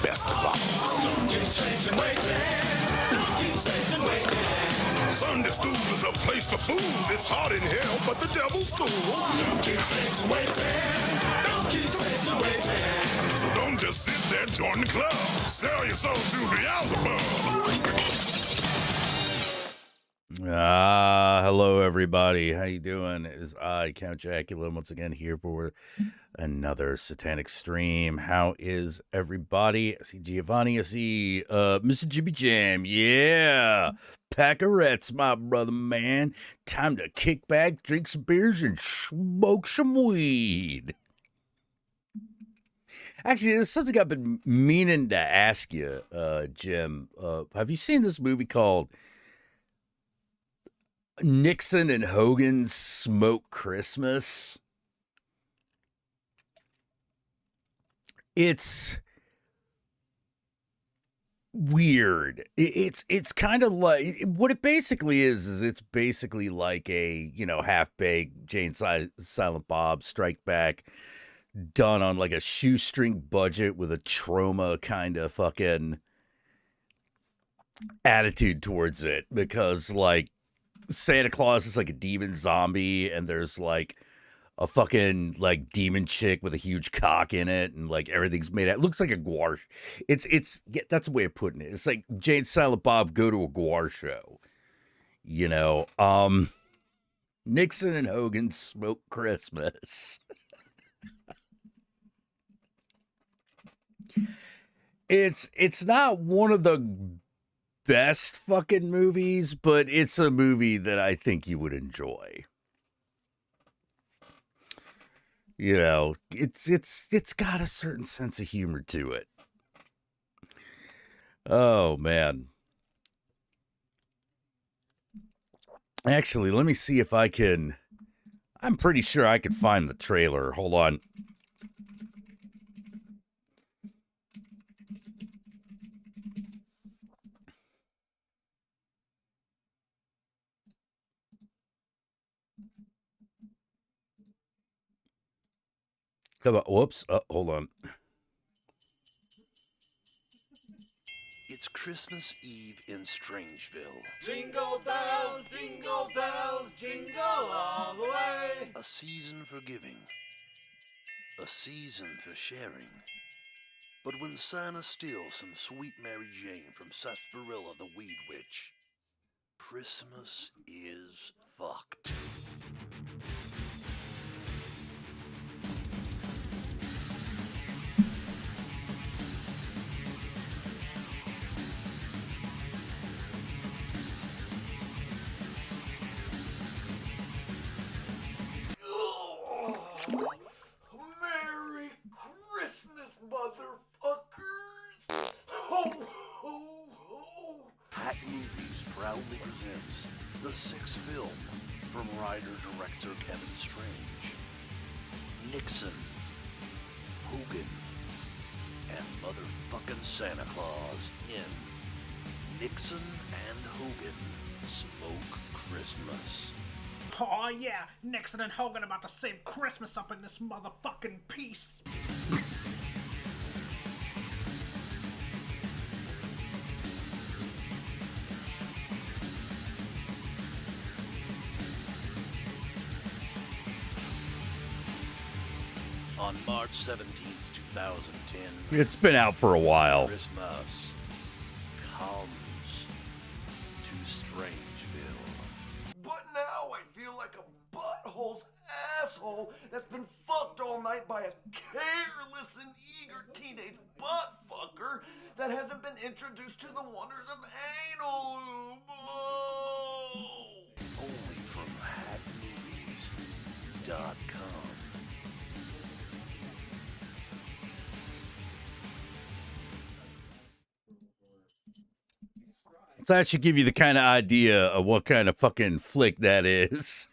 best of all. Don't keep changing, waiting. Don't keep changing, waiting. Sunday school is a place for fools. It's hot in hell, but the devil's cool. Don't keep changing, waiting. Don't keep changing, waiting. So don't just sit there, join the club. Sell your soul to Beelzebub. Hello everybody. How you doing? It is I, Count Jackula, once again here for another satanic stream. How is everybody? I see Giovanni. I see Mr. Jimmy Jam. Yeah. Packerettes, my brother, man. Time to kick back, drink some beers, and smoke some weed. Actually, there's something I've been meaning to ask you, Jim. Have you seen this movie called Nixon and Hogan Smoke Christmas? It's weird. It's kind of like what it basically is it's basically like a, half-baked Jane Silent Bob Strike Back done on like a shoestring budget with a trauma kind of fucking attitude towards it, because like Santa Claus is like a demon zombie, and there's like a fucking like demon chick with a huge cock in it, and like everything's made out. It looks like a gouache. That's a way of putting it. It's like Jane Silent Bob go to a gouache show. Nixon and Hogan Smoke Christmas. It's not one of the best fucking movies, but it's a movie that I think you would enjoy. It's got a certain sense of humor to it. Oh man. Actually, let me see if I can. I'm pretty sure I could find the trailer. Hold on. Come on. Whoops. Hold on. It's Christmas Eve in Strangeville. Jingle bells, jingle all the way. A season for giving. A season for sharing. But when Santa steals some sweet Mary Jane from Sarsaparilla the Weed Witch, Christmas is fucked. Merry Christmas, motherfuckers! Ho, ho, ho! Hat Movies proudly presents the sixth film from writer-director Kevin Strange. Nixon, Hogan, and motherfucking Santa Claus in Nixon and Hogan Smoke Christmas. Oh yeah, Nixon and Hogan about to save Christmas up in this motherfucking piece. On March 17th, 2010, It's been out for a while. Christmas comes to Strangeville. But now I feel like a butthole's asshole that's been fucked all night by a careless and eager teenage buttfucker that hasn't been introduced to the wonders of anal lube. Oh. Only from hatmovies.com. So that should give you the kind of idea of what kind of fucking flick that is.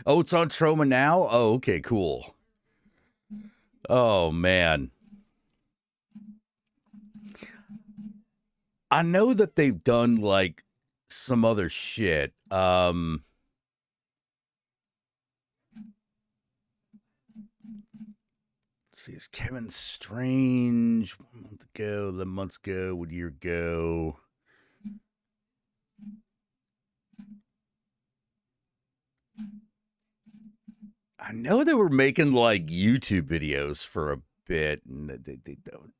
Oh, it's on Troma now? Oh, okay, cool. Oh, man. I know that they've done, like, some other shit. see, is Kevin Strange 1 month ago, 11 months ago, 1 year ago? I know they were making like YouTube videos for a bit, and they don't.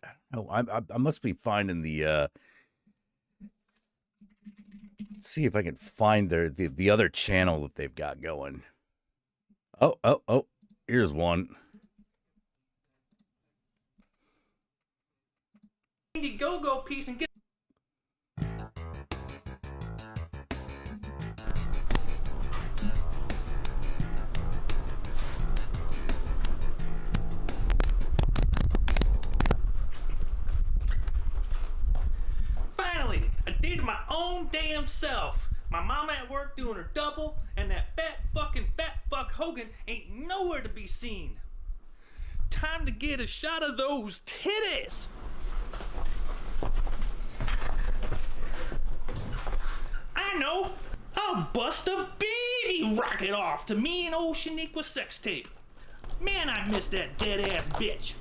I don't know. I must be finding the. Let's see if I can find the other channel that they've got going. Oh! Here's one. Indiegogo piece and get. Finally, I did my own damn self. My mama at work doing her double, and that fat fuck Hogan ain't nowhere to be seen. Time to get a shot of those titties. I know. I'll bust a baby rocket off to me and old Shaniqua sex tape. Man, I miss that dead ass bitch.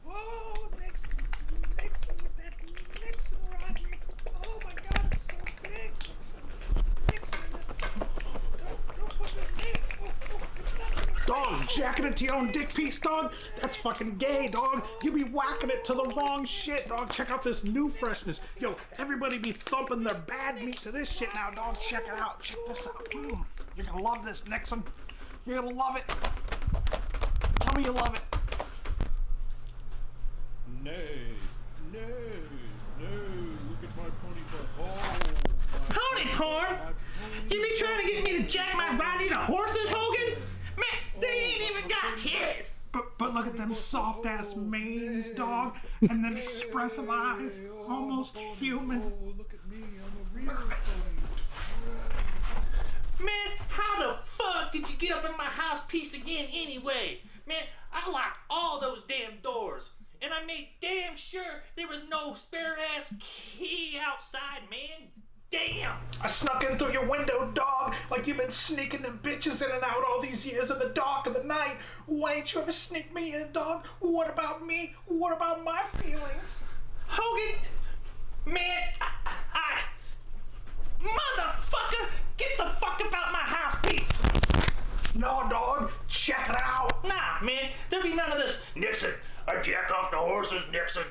Oh, Nixon with that Nixon, Rodney. Oh my God, it's so big, Nixon. Don't put that in. It's not. Dog, jacking it to your own dick piece, dog? That's fucking gay, dog. You be whacking it to the wrong shit, dog. Check out this new freshness. Yo, everybody be thumping their bad meat to this shit now, dog. Check it out. Check this out. You're gonna love this, Nixon. You're gonna love it. Tell me you love it. Nay, look at my pony butt. Oh, Pony porn? You be trying to get me to jack my body to horses, Hogan? Man, they ain't even got tears. But look at them soft ass manes, dog, and then expressive eyes, almost human. oh, look at me, I'm a real pony. Man, how the fuck did you get up in my house piece again anyway? Man, I locked all those damn doors. And I made damn sure there was no spare ass key outside, man. Damn! I snuck in through your window, dog, like you've been sneaking them bitches in and out all these years in the dark of the night. Why ain't you ever sneak me in, dog? What about me? What about my feelings? Hogan, man, I motherfucker, get the fuck about my house piece. No, dog, check it out. Nah, man, there be none of this. Nixon, I jack off the horses, Nixon,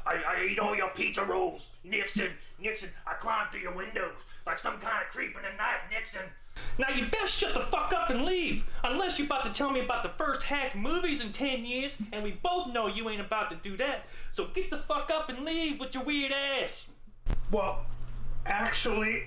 I eat all your pizza rolls, Nixon, I climb through your windows like some kind of creep in the night, Nixon. Now you best shut the fuck up and leave, unless you're about to tell me about the first hack movies in 10 years, and we both know you ain't about to do that, so get the fuck up and leave with your weird ass. Well, actually,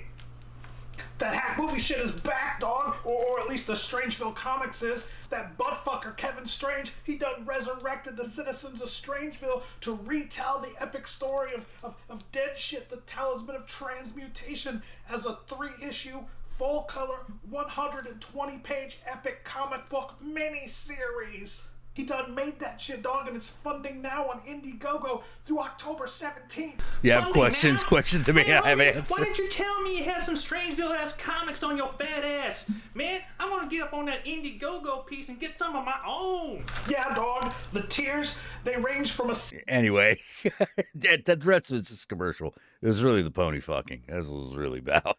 that hack movie shit is back, dog, or at least the Strangeville comics is. That buttfucker Kevin Strange, he done resurrected the citizens of Strangeville to retell the epic story of dead shit, the talisman of transmutation, as a 3-issue, full-color, 120-page epic comic book mini-series. He done made that shit, dog, and it's funding now on Indiegogo through October 17th. You have questions to me, I have answers. Why didn't you tell me you had some Strangeville-ass comics on your fat ass? Man, I want to get up on that Indiegogo piece and get some of my own. Yeah, dog, the tiers, they range from a... Anyway, that rest was just commercial. It was really the pony fucking. That's what it was really about.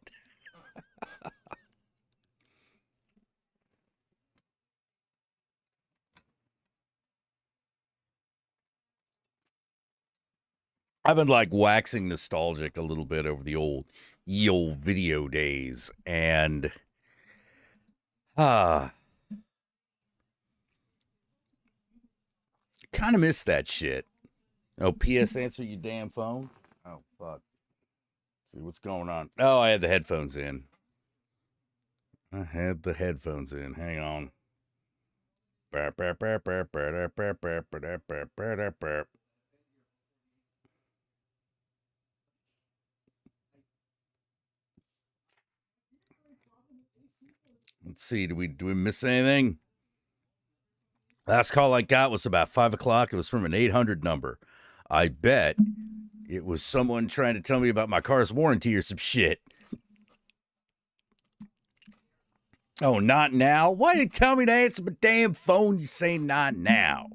I've been like waxing nostalgic a little bit over the old video days, and kind of miss that shit. Oh, P.S. Answer your damn phone. Oh fuck. Let's see what's going on. Oh, I had the headphones in. Hang on. Let's see, do we miss anything? Last call I got was about 5 o'clock. It was from an 800 number. I bet it was someone trying to tell me about my car's warranty or some shit. Oh, not now? Why you tell me to answer my damn phone? You say not now.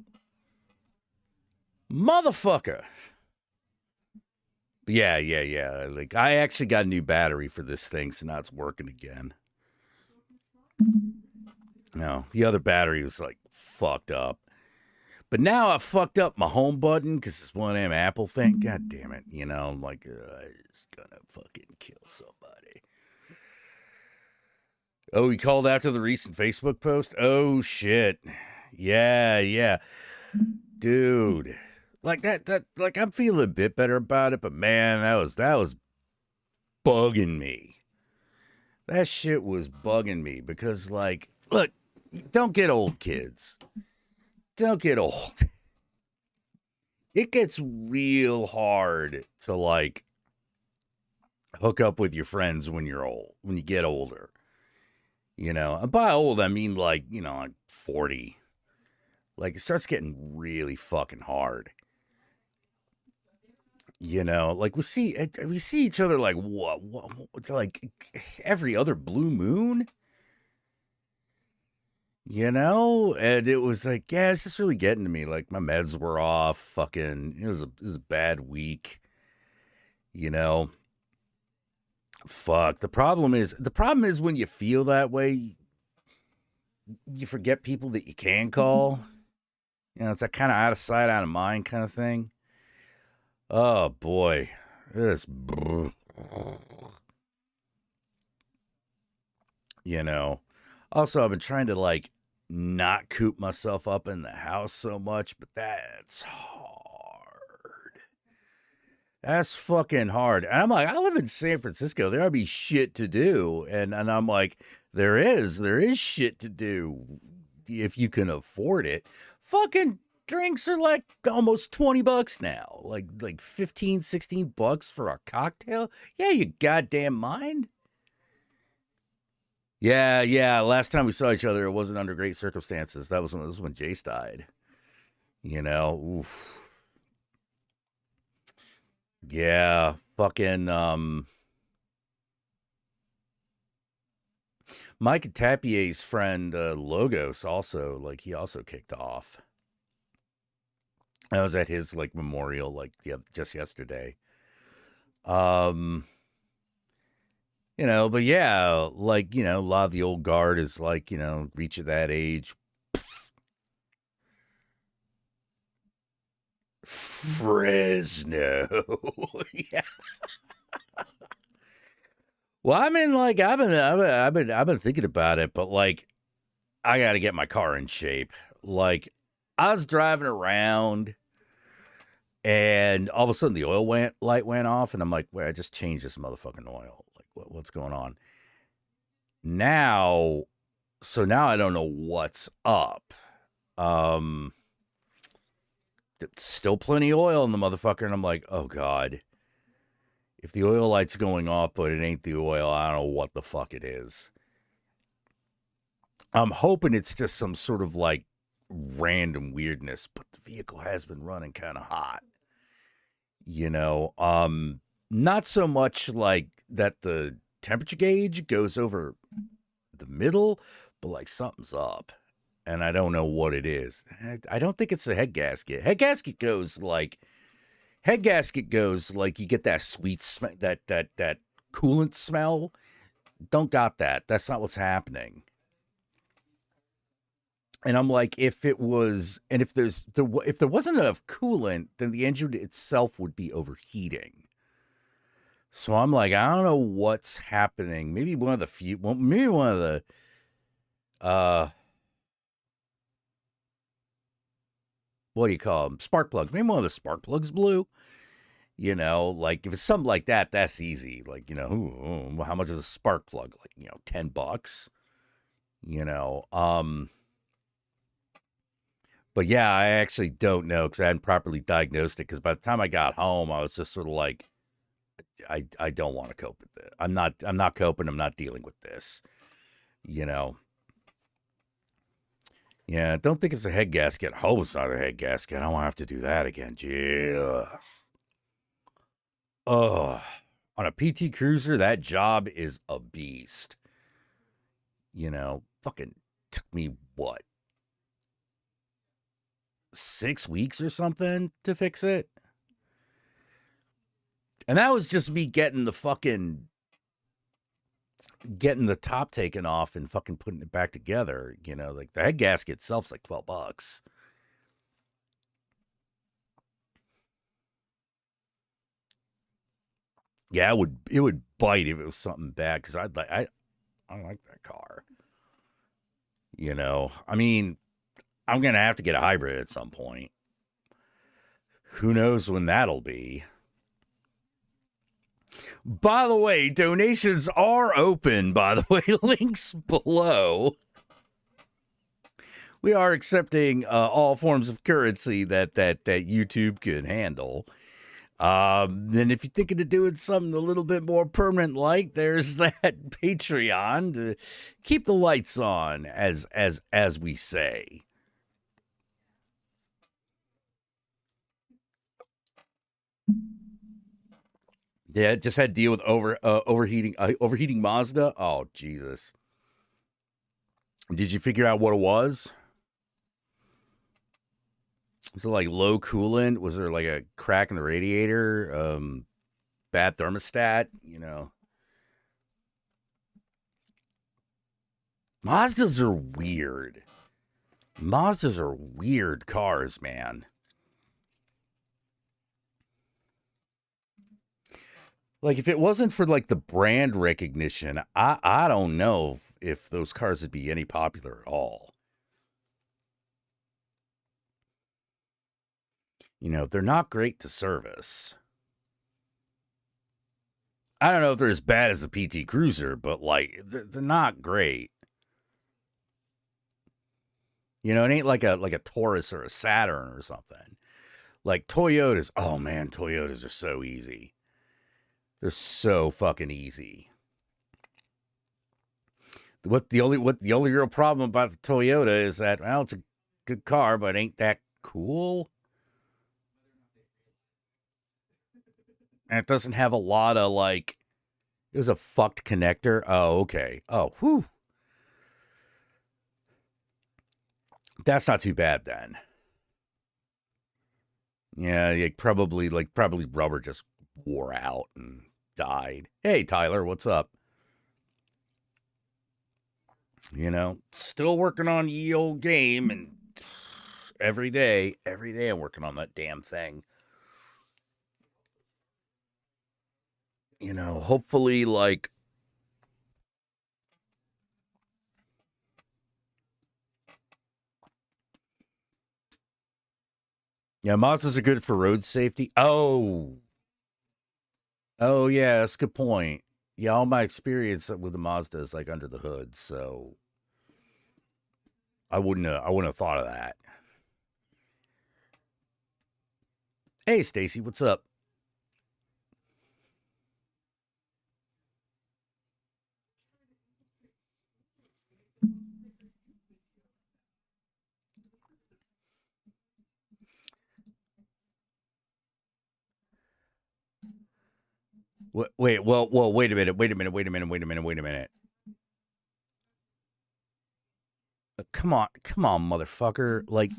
Motherfucker. Yeah. Like, I actually got a new battery for this thing, so now it's working again. No, the other battery was, like, fucked up. But now I fucked up my home button because it's one of them Apple thing. God damn it. You know, I'm like, I'm just gonna fucking kill somebody. Oh, he called after the recent Facebook post? Oh, shit. Yeah. Dude. Like like I'm feeling a bit better about it, but man, that was bugging me. That shit was bugging me because, like, look, don't get old, kids. Don't get old. It gets real hard to, like, hook up with your friends when you're old, when you get older. You know, and by old, I mean, like, you know, like 40. Like, it starts getting really fucking hard. You know, like we see each other like what like every other blue moon. You know, and it was like, yeah, it's just really getting to me. Like my meds were off. Fucking, it was a bad week. You know, fuck. The problem is when you feel that way, you forget people that you can call. You know, it's that kind of out of sight, out of mind kind of thing. Oh boy, this. You know. Also, I've been trying to like not coop myself up in the house so much, but that's hard. That's fucking hard. And I'm like, I live in San Francisco. There ought to be shit to do. And I'm like, there is shit to do if you can afford it. Fucking drinks are like almost $20 now. Like 15, 16 bucks for a cocktail. Yeah, you goddamn mind. Yeah. Last time we saw each other, it wasn't under great circumstances. This was when Jace died. You know, oof. Yeah, fucking Mike Tapier's friend Logos also, like, he also kicked off. I was at his like memorial like just yesterday. You know, but yeah, like, you know, a lot of the old guard is like, you know, reach of that age. Fresno. Yeah. Well, I mean, like, I've been thinking about it, but like, I got to get my car in shape. Like, I was driving around, and all of a sudden the light went off, and I'm like, wait, I just changed this motherfucking oil. Like, what's going on? Now I don't know what's up. Still plenty of oil in the motherfucker, and I'm like, oh god. If the oil light's going off, but it ain't the oil, I don't know what the fuck it is. I'm hoping it's just some sort of like random weirdness, but the vehicle has been running kind of hot. You know, not so much like that the temperature gauge goes over the middle, but like something's up. And I don't know what it is. I don't think it's the head gasket. Head gasket goes like you get that sweet smell, that coolant smell. Don't got that. That's not what's happening. And I'm like, if there wasn't enough coolant, then the engine itself would be overheating. So I'm like, I don't know what's happening. Maybe one of the what do you call them? Spark plugs. Maybe one of the spark plugs blew. You know, like if it's something like that, that's easy. Like, you know, how much is a spark plug? Like, you know, $10. You know, but yeah, I actually don't know because I hadn't properly diagnosed it. Because by the time I got home, I was just sort of like, I don't want to cope with it. I'm not coping. I'm not dealing with this. You know. Yeah, don't think it's a head gasket. Hope it's not a head gasket. I don't want to have to do that again. Yeah. Oh, on a PT Cruiser, that job is a beast. fucking took me what, 6 weeks or something to fix it. And that was just me getting the top taken off and fucking putting it back together. Like the head gasket itself's like $12. Yeah, it would bite if it was something bad, because I like that car. I mean, I'm gonna have to get a hybrid at some point. Who knows when that'll be? By the way, donations are open. By the way, links below. We are accepting all forms of currency that YouTube can handle. Then if you're thinking of doing something a little bit more permanent, like, there's that Patreon to keep the lights on, as we say. Yeah, just had to deal with overheating Mazda. Oh, Jesus. Did you figure out what it was? Was it like low coolant? Was there like a crack in the radiator? Bad thermostat? Mazdas are weird. Mazdas are weird cars, man. Like, if it wasn't for like the brand recognition, I don't know if those cars would be any popular at all. They're not great to service. I don't know if they're as bad as the PT Cruiser, but like they're not great. It ain't like a Taurus or a Saturn or something. Like Toyotas, oh man, Toyotas are so easy. They're so fucking easy. The only real problem about the Toyota is that, well, it's a good car, but ain't that cool? And it doesn't have a lot of, like, it was a fucked connector. Oh, okay. Oh, whew. That's not too bad then. Yeah, probably rubber just wore out and died. Hey, Tyler, what's up? Still working on ye old game, and every day I'm working on that damn thing. Hopefully, like, yeah, Mazdas are good for road safety. Oh, yeah, that's a good point. Yeah, all my experience with the Mazda is like under the hood, so I wouldn't have thought of that. Hey, Stacy, what's up? Wait, wait a minute. Come on, motherfucker. Like,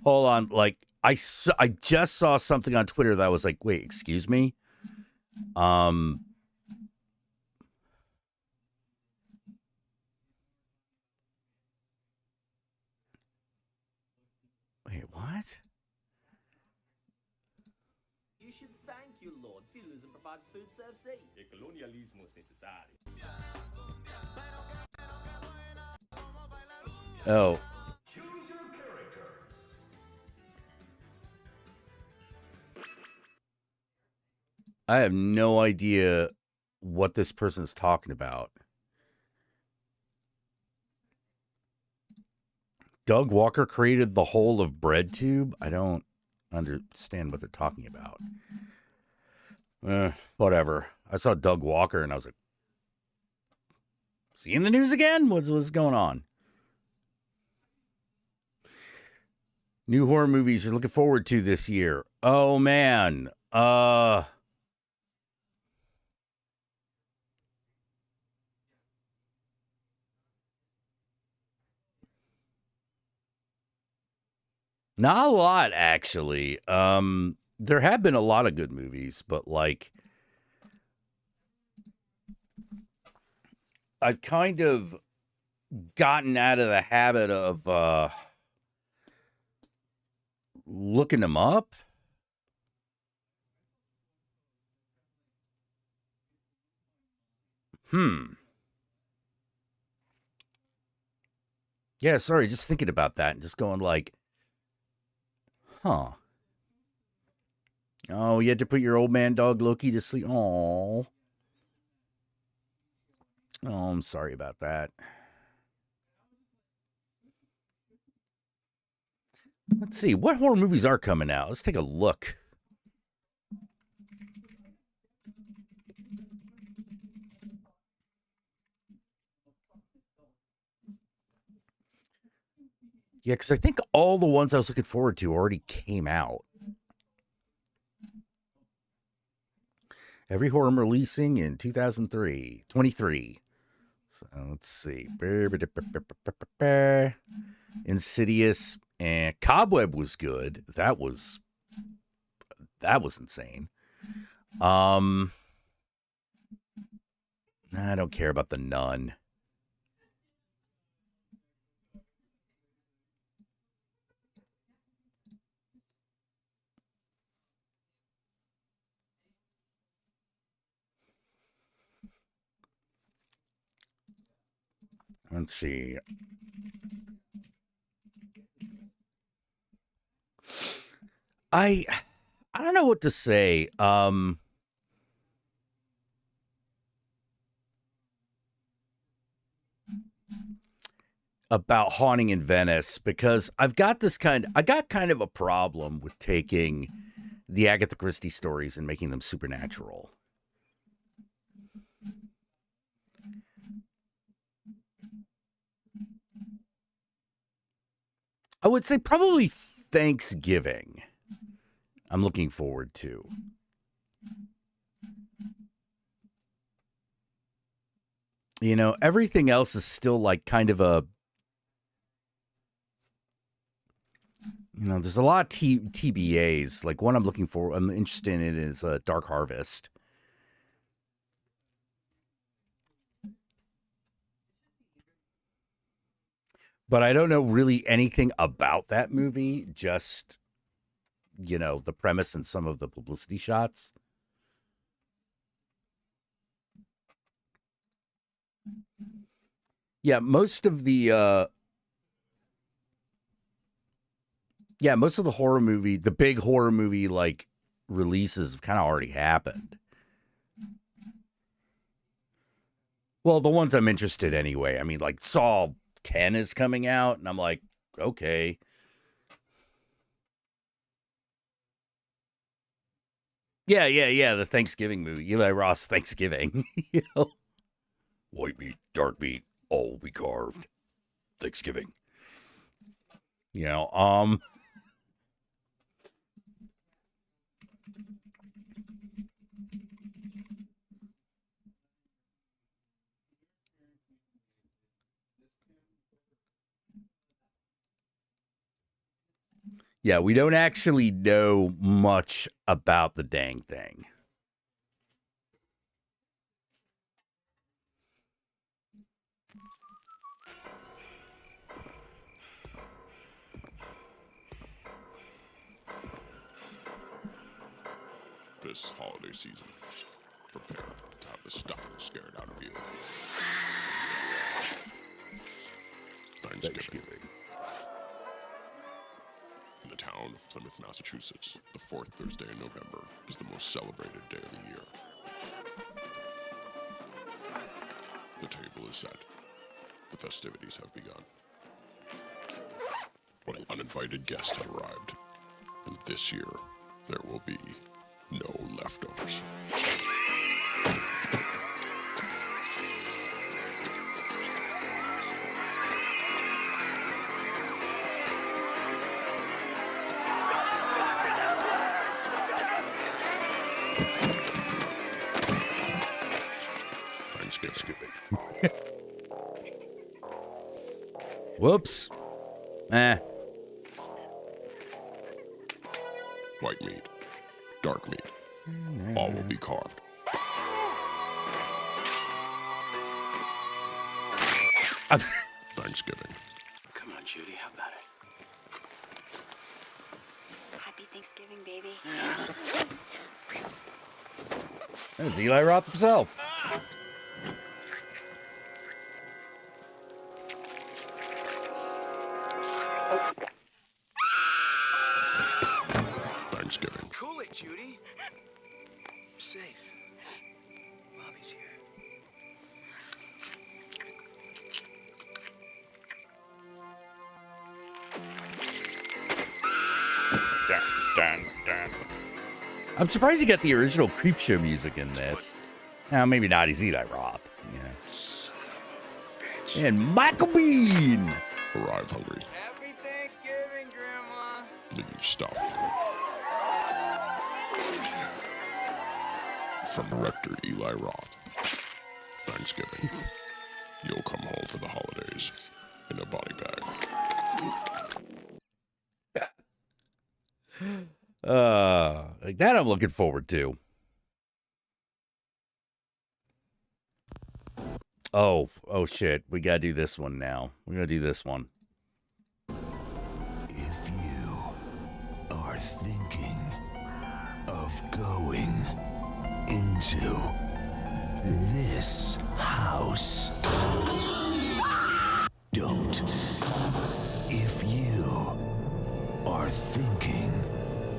hold on. Like, I just saw something on Twitter that I was like, wait, excuse me? Wait, what? You should thank your Lord Fuels and provides food service. El colonialismo es necesario. Oh. I have no idea what this person's talking about. Doug Walker created the whole of BreadTube? I don't understand what they're talking about. Whatever. I saw Doug Walker and I was like, is he in the news again? What's going on? New horror movies you're looking forward to this year. Oh, man. Not a lot, actually. There have been a lot of good movies, but like I've kind of gotten out of the habit of looking them up. Yeah, sorry, just thinking about that and just going like, huh. Oh, you had to put your old man dog Loki to sleep. Oh, I'm sorry about that. Let's see, what horror movies are coming out? Let's take a look. Yeah, because I think all the ones I was looking forward to already came out. Every horror releasing in 23. So let's see. Insidious and Cobweb was good. That was insane. I don't care about The Nun. Let's see. I don't know what to say. About Haunting in Venice, because I got kind of a problem with taking the Agatha Christie stories and making them supernatural. I would say probably Thanksgiving. I'm looking forward to. You know, everything else is still like kind of a, you know, there's a lot of TBAs. Like one I'm interested in is Dark Harvest. But I don't know really anything about that movie, just, you know, the premise and some of the publicity shots. Yeah, most of the horror movie, the big horror movie like releases have kind of already happened. Well, the ones I'm interested anyway. I mean, like Saw 10 is coming out, and I'm like, okay. Yeah. The Thanksgiving movie, Eli Roth Thanksgiving. You know, white meat, dark meat, all will be carved. Thanksgiving. You know, yeah, we don't actually know much about the dang thing. This holiday season, prepare to have the stuffing scared out of you. Thanksgiving. In the town of Plymouth, Massachusetts, the fourth Thursday in November is the most celebrated day of the year. The table is set. The festivities have begun. But uninvited guests have arrived. And this year, there will be no leftovers. Thanksgiving. Whoops. white meat, dark meat, all will be carved. Thanksgiving. Come on, Judy, how about it? Happy Thanksgiving, baby. It's Eli Roth himself. Thanksgiving. Cool it, Judy. You're safe. Bobby's here. Dun, dun, dun. I'm surprised you got the original Creepshow music in this. Now, maybe not. He's Eli Roth. Yeah. And Michael Bean. Arrive hungry. Happy Thanksgiving, Grandma. Leave stuff. From Rector Eli Roth. Thanksgiving. You'll come home for the holidays in a body bag. Like that I'm looking forward to. Oh shit. We gotta do this one now. We're gonna do this one. If you are thinking of going into this house, don't. If you are thinking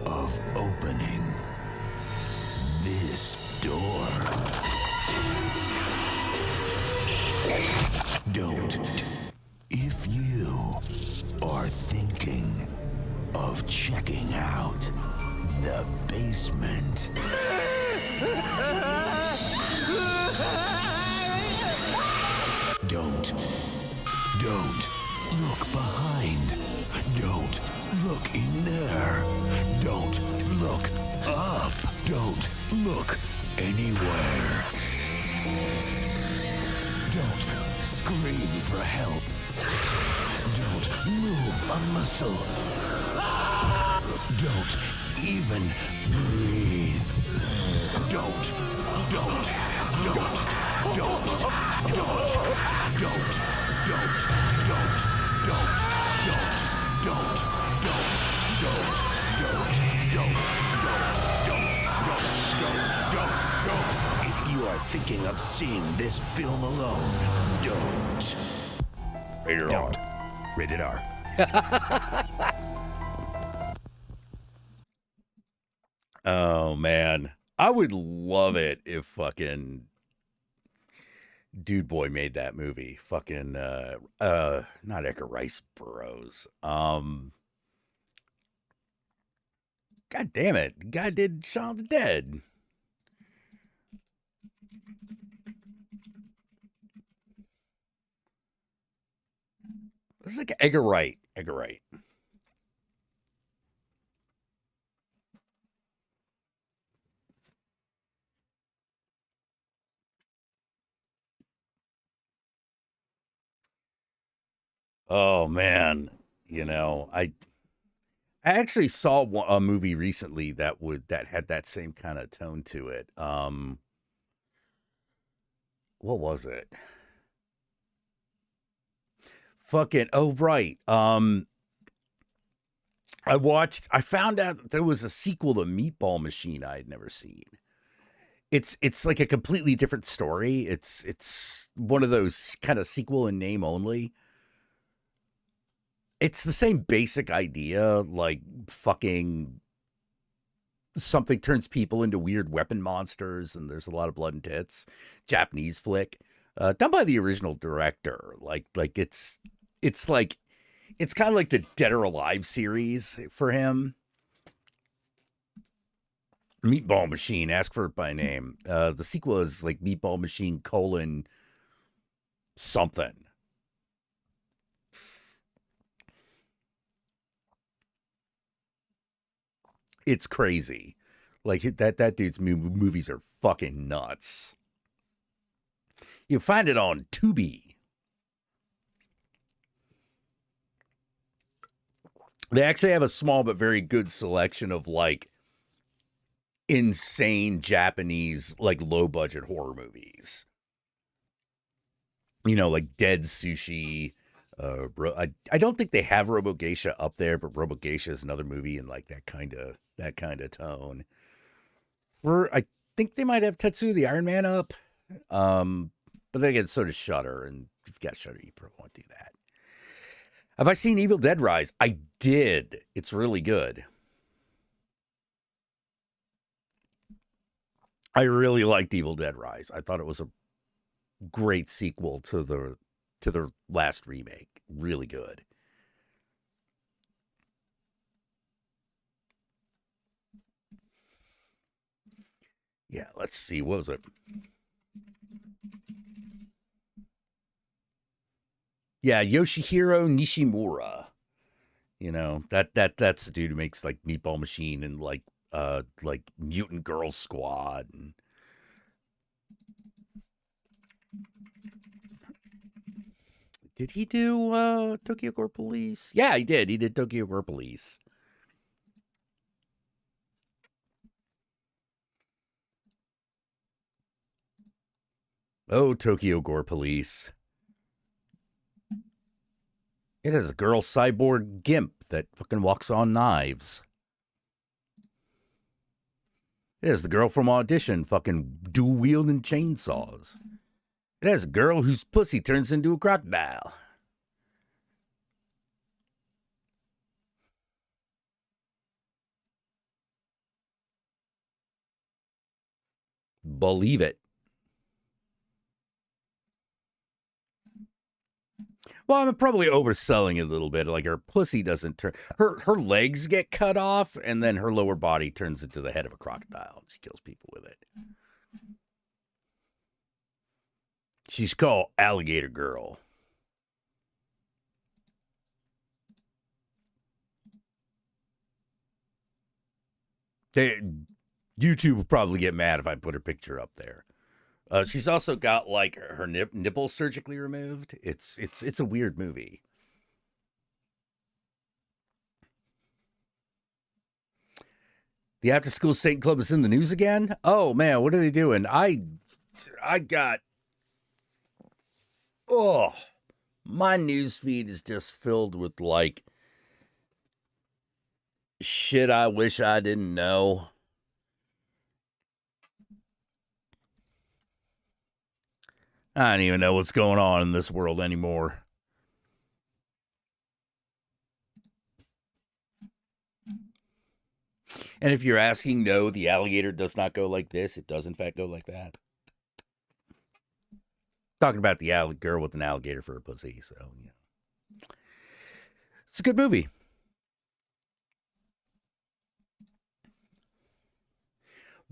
of opening this door, don't. If you are thinking of checking out the basement, don't look behind. Don't look in there. Don't look up. Don't look anywhere. Don't scream for help. Don't move a muscle. Don't even breathe. Don't. If you are thinking of seeing this film alone, don't. Rated R. Rated R. Oh man. I would love it if fucking Dude Boy made that movie. Fucking not Edgar Rice Burroughs. God damn it. The guy did Shaun of the Dead. It's like Edgar Wright. Edgar Wright. Oh man, I actually saw a movie recently that had that same kind of tone to it. What was it? Fucking right. I found out that there was a sequel to Meatball Machine I had never seen. It's like a completely different story. It's one of those kind of sequel in name only. It's the same basic idea, like fucking something turns people into weird weapon monsters, and there's a lot of blood and tits. Japanese flick, done by the original director. Like it's kind of like the Dead or Alive series for him. Meatball Machine, ask for it by name. The sequel is like Meatball Machine : something. It's crazy. Like that dude's movies are fucking nuts. You find it on Tubi. They actually have a small but very good selection of like insane Japanese, like low budget horror movies. You know, like Dead Sushi. I don't think they have Robo Geisha up there, but Robo Geisha is another movie in like that kind of tone. I think they might have Tetsuya the Iron Man up, but then again, so does Shudder, and if you've got Shudder, you probably won't do that. Have I seen Evil Dead Rise? I did. It's really good. I really liked Evil Dead Rise. I thought it was a great sequel to their last remake. Really good. Yeah, let's see. What was it? Yeah, Yoshihiro Nishimura. You know, that's the dude who makes like Meatball Machine and like Mutant Girl Squad and did he do Tokyo Gore Police? Yeah, he did. He did Tokyo Gore Police. Oh, Tokyo Gore Police. It has a girl cyborg gimp that fucking walks on knives. It has the girl from Audition fucking dual wielding chainsaws. It has a girl whose pussy turns into a crocodile. Believe it. Well, I'm probably overselling it a little bit. Like her pussy doesn't turn, her legs get cut off, and then her lower body turns into the head of a crocodile. She kills people with it. She's called Alligator Girl. YouTube will probably get mad if I put her picture up there. She's also got like her nipples surgically removed. It's a weird movie. The After School Satan Club is in the news again. Oh man, what are they doing? I got my news feed is just filled with like shit I wish I didn't know. I don't even know what's going on in this world anymore. And if you're asking, no, the alligator does not go like this. It does, in fact, go like that. Talking about the girl with an alligator for a pussy. So, yeah. It's a good movie.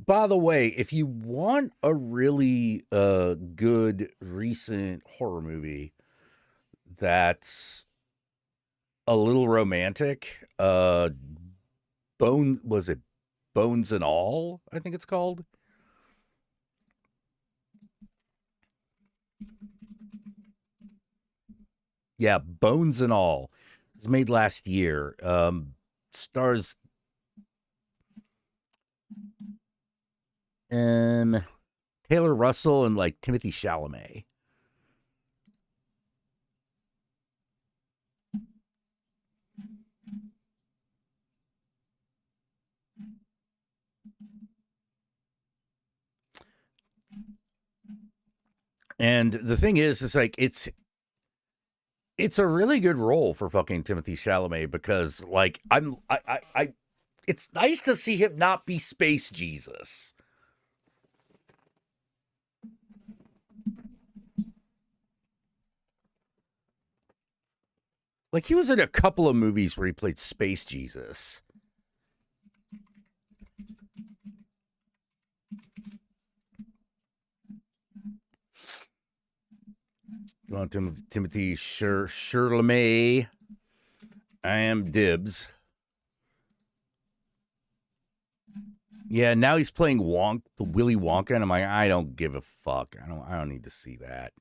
By the way, if you want a really good recent horror movie that's a little romantic, Bones and All? I think it's called. Yeah, Bones and All. It was made last year. Stars Taylor Russell and like Timothy Chalamet. And the thing is, it's like it's a really good role for fucking Timothy Chalamet because like it's nice to see him not be Space Jesus. Like he was in a couple of movies where he played Space Jesus. You want Timothy Chalamet? I am Dibs. Yeah, now he's playing Willy Wonka, and I'm like, I don't give a fuck. I don't need to see that.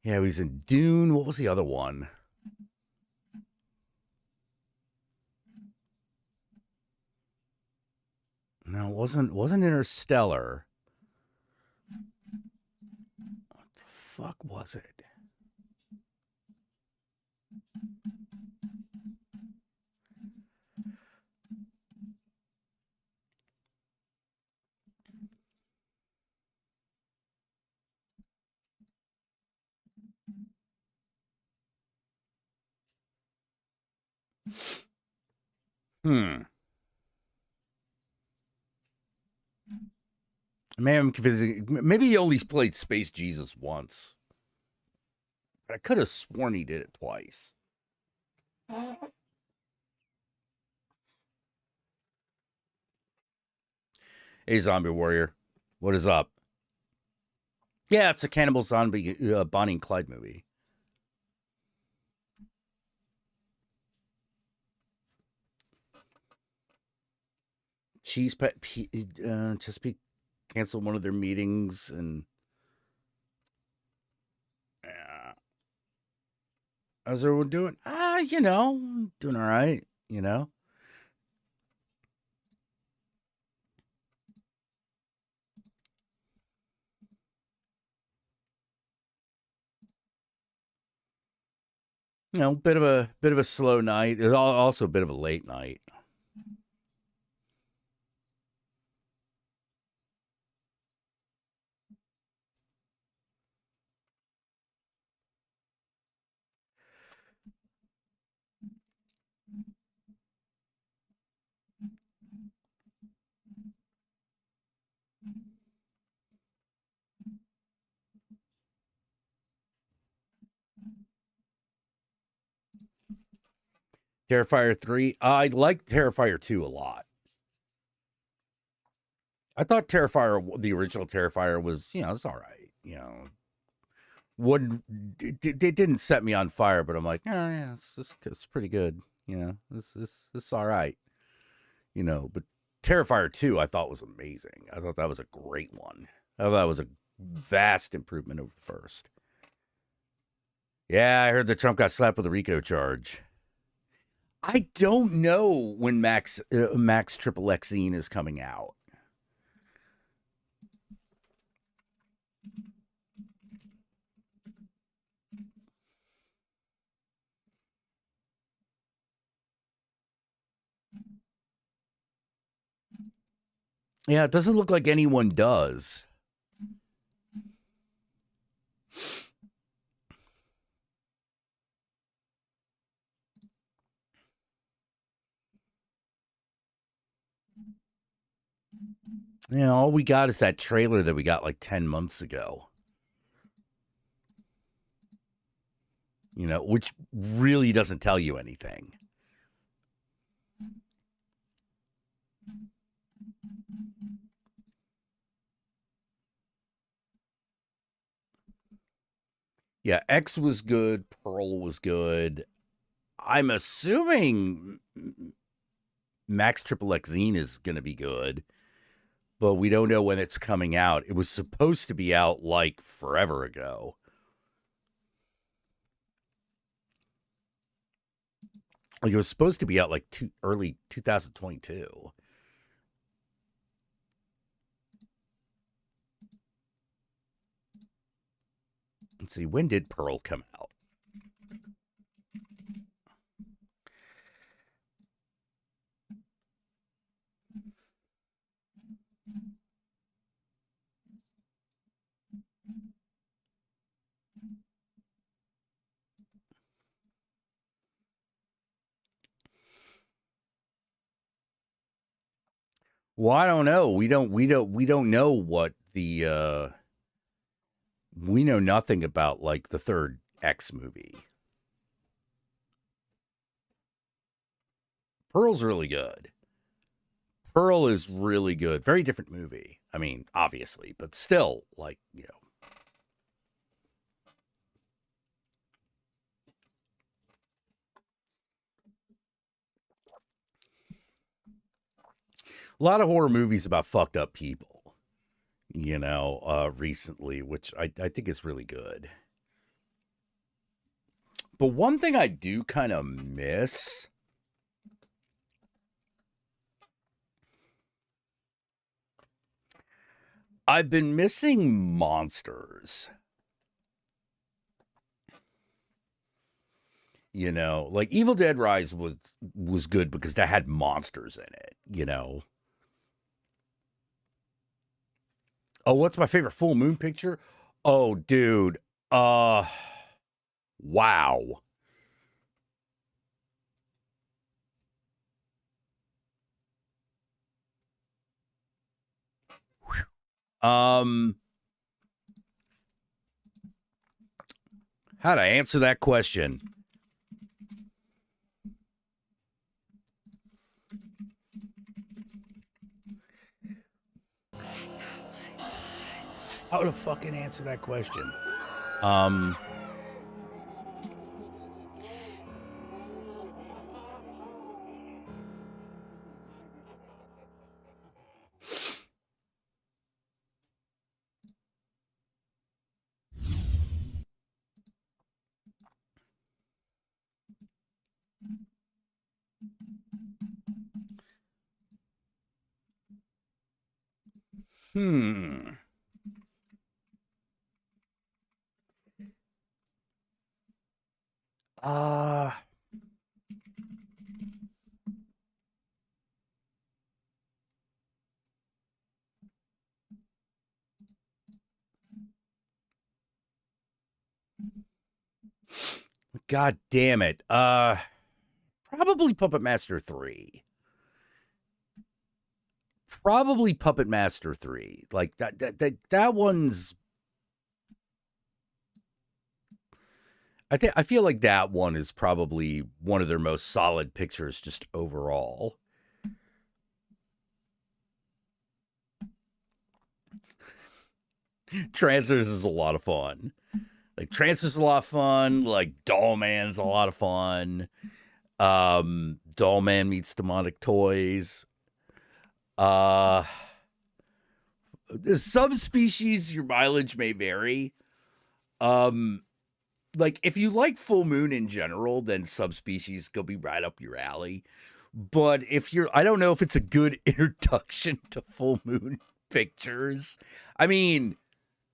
Yeah, he was in Dune. What was the other one? No, it wasn't Interstellar. What the fuck was it? Maybe I'm confusing. Maybe he only played Space Jesus once. I could have sworn he did it twice. Hey, Zombie Warrior. What is up? Yeah, it's a cannibal zombie Bonnie and Clyde movie. Chesapeake canceled one of their meetings, and how's everyone doing? Doing all right. Bit of a slow night. It's also a bit of a late night. Terrifier 3. I like Terrifier 2 a lot. I thought Terrifier, the original Terrifier, was, it's all right. It didn't set me on fire, but I'm like, oh, yeah, it's pretty good. It's all right. But Terrifier 2, I thought was amazing. I thought that was a great one. I thought that was a vast improvement over the first. Yeah, I heard that Trump got slapped with a RICO charge. I don't know when Max Triple Xene is coming out. Yeah, it doesn't look like anyone does. All we got is that trailer that we got like 10 months ago. Which really doesn't tell you anything. Yeah, X was good. Pearl was good. I'm assuming Max Triple Xene is going to be good, but we don't know when it's coming out. It was supposed to be out like forever ago. Like it was supposed to be out like early 2022. Let's see, when did Pearl come out? Well, I don't know. We don't know what the we know nothing about like the third X movie. Pearl's really good. Pearl is really good. Very different movie. I mean, obviously, but still, like, a lot of horror movies about fucked up people, recently, which I think is really good. But one thing I do kind of miss, I've been missing monsters. You know, like Evil Dead Rise was good because that had monsters in it, you know. Oh, what's my favorite full moon picture? Oh, dude. Wow. Um how to answer that question? How to fucking answer that question? Um hmm. Uh God damn it. Probably Puppet Master 3. Probably Puppet Master 3. Like that one's I feel like that one is probably one of their most solid pictures just overall. Trancers is a lot of fun. Like Trancers is a lot of fun. Like Doll Man's a lot of fun. Doll Man meets demonic toys. The subspecies, your mileage may vary. Like if you like full moon in general, then subspecies go be right up your alley. But if you're, I don't know if it's a good introduction to full moon pictures. I mean,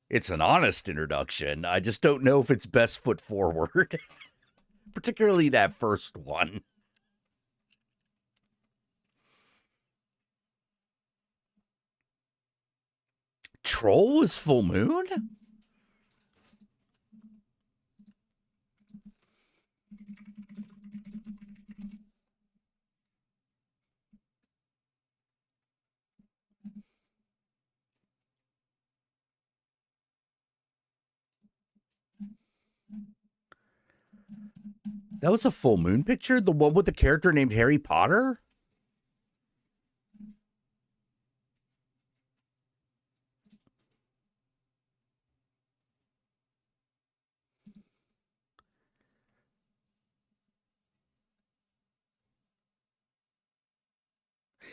it's an honest introduction. I just don't know if it's best foot forward, particularly that first one. Troll was full moon? That was a full moon picture? The one with the character named Harry Potter?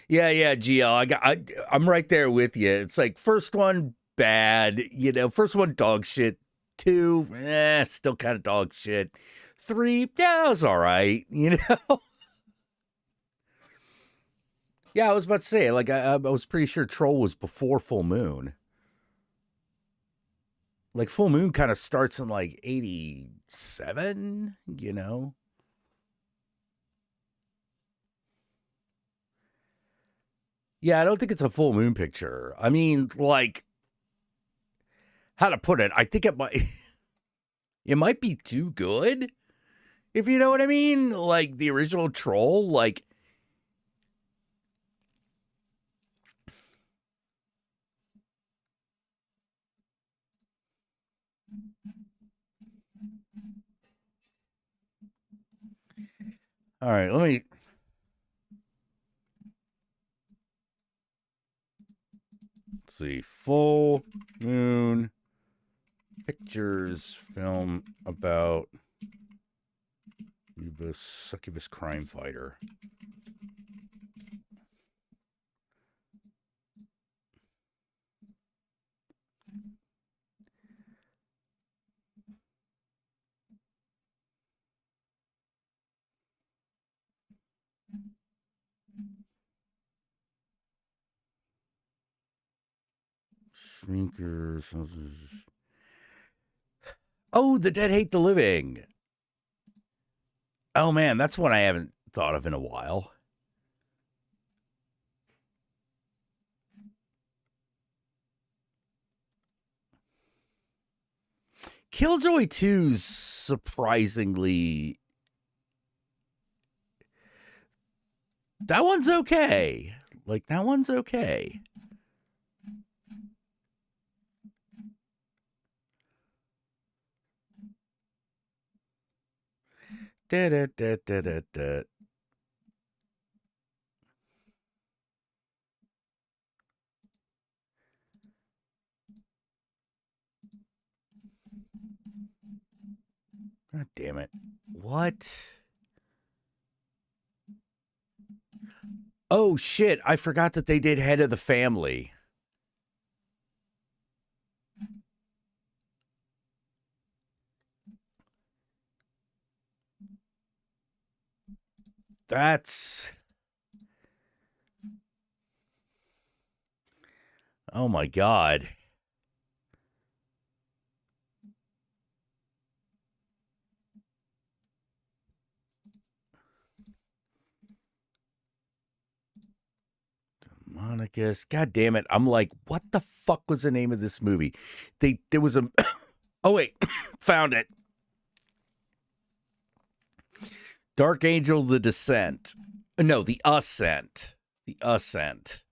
Yeah, GL. I'm right there with you. It's like first one bad, you know. First one dog shit. 2, still kind of dog shit. 3, yeah, that was all right, you know. Yeah, I was about to say, like, I was pretty sure Troll was before Full Moon. Like, Full Moon kind of starts in like 87, you know. Yeah, I don't think it's a full moon picture. I mean, like, how to put it? I think it might it might be too good, if you know what I mean. Like the original Troll, like all right, let's see. Full moon pictures film about succubus crime fighter. Shrinkers. Oh, The Dead Hate the Living. Oh, man, that's one I haven't thought of in a while. Killjoy 2's surprisingly... That one's okay. Like, that one's okay. Da, da, da, da, da, da. God damn it. What? Oh, shit. I forgot that they did Head of the Family. That's... Oh, my God. Monicus. God damn it. I'm like, what the fuck was the name of this movie? There was a... Oh, wait. Found it. Dark Angel, The Descent. No, The Ascent. The Ascent.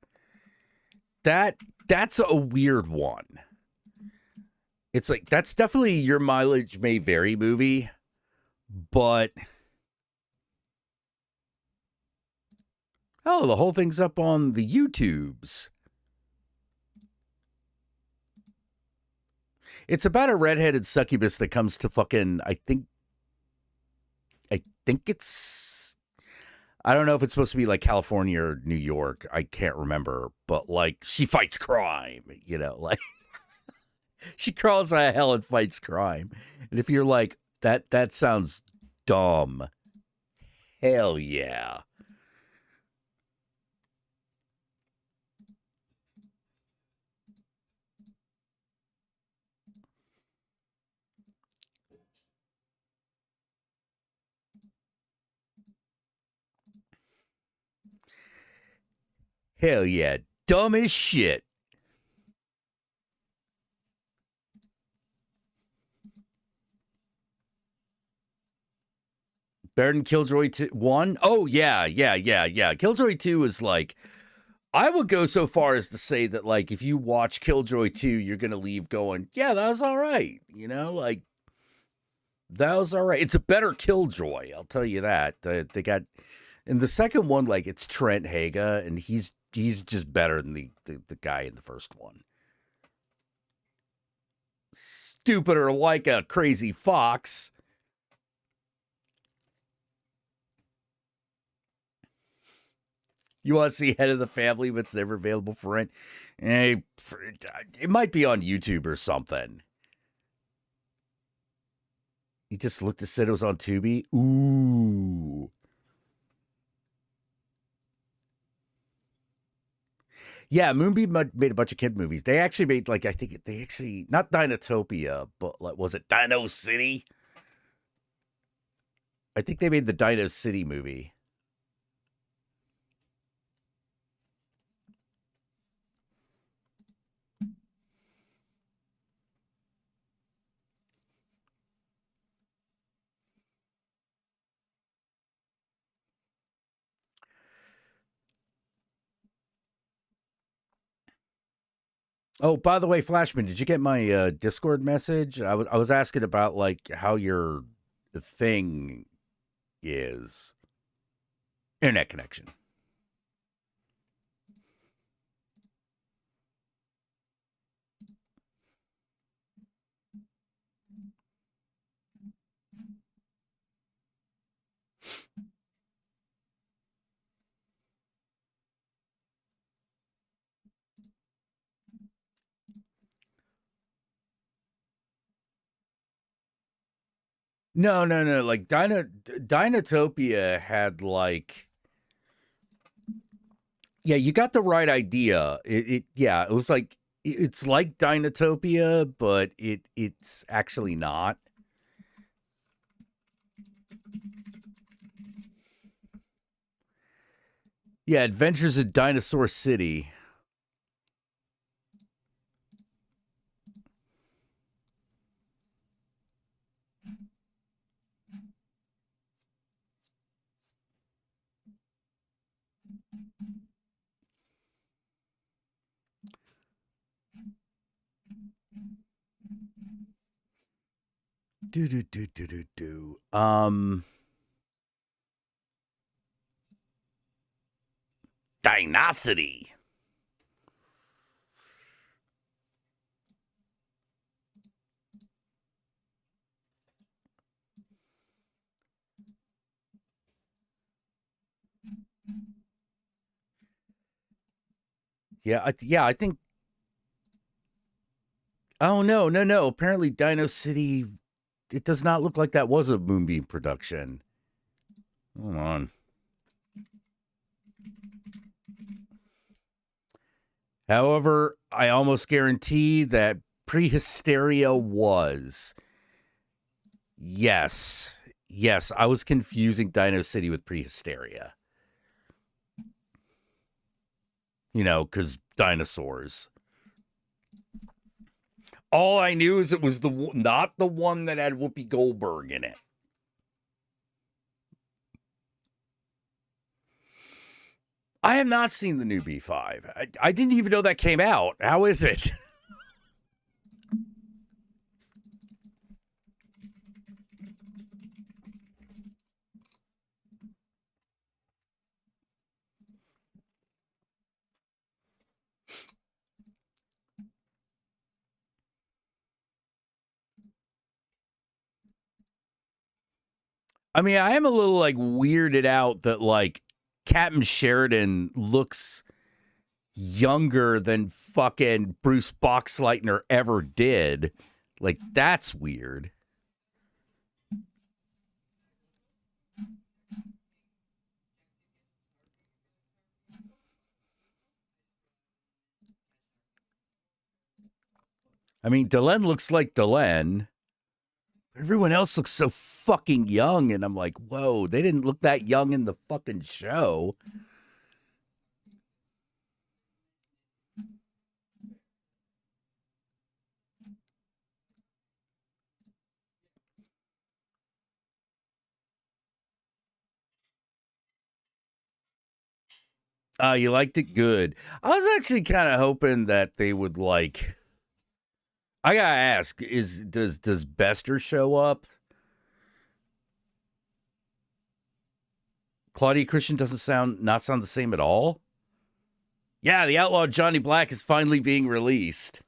That's a weird one. It's like, that's definitely Your Mileage May Vary movie, but... Oh, the whole thing's up on the YouTubes. It's about a redheaded succubus that comes to fucking, I think it's, I don't know if it's supposed to be like California or New York. I can't remember, but like she fights crime, you know, like she crawls out of hell and fights crime. And if you're like, that sounds dumb. Hell yeah. Hell yeah. Dumb as shit. Better than Killjoy 1? Oh, yeah. Killjoy 2 is like, I would go so far as to say that, like, if you watch Killjoy 2, you're going to leave going, yeah, that was all right. You know, like, that was all right. It's a better Killjoy, I'll tell you that. They got, and the second one, like, it's Trent Haga, and he's just better than the guy in the first one. Stupider like a crazy fox. You want to see Head of the Family, but it's never available for rent? It might be on YouTube or something. You just looked and said it was on Tubi? Ooh. Yeah, Moonbeam made a bunch of kid movies. They actually made, like, I think they actually, not Dinotopia, but, like, was it Dino City? I think they made the Dino City movie. Oh, by the way, Flashman, did you get my Discord message? I was asking about like how your thing is internet connection. No. Like Dinotopia had like, yeah, you got the right idea. It was like it's like Dinotopia, but it's actually not. Yeah, Adventures in Dinosaur City. Do. Dinosity. Yeah, I think. Oh no! Apparently, Dino City. It does not look like that was a Moonbeam production. Hold on. However, I almost guarantee that Prehysteria was. Yes, I was confusing Dino City with Prehysteria. You know, because dinosaurs. All I knew is it was not the one that had Whoopi Goldberg in it. I have not seen the new B5. I didn't even know that came out. How is it? I mean, I am a little like weirded out that like Captain Sheridan looks younger than fucking Bruce Boxleitner ever did. Like, that's weird. I mean, Delenn looks like Delenn. Everyone else looks so fucking young, and I'm like, whoa, they didn't look that young in the fucking show. You liked it? Good. I was actually kind of hoping that they would like. I gotta ask: does Bester show up? Claudia Christian doesn't not sound the same at all. Yeah, the outlaw Johnny Black is finally being released.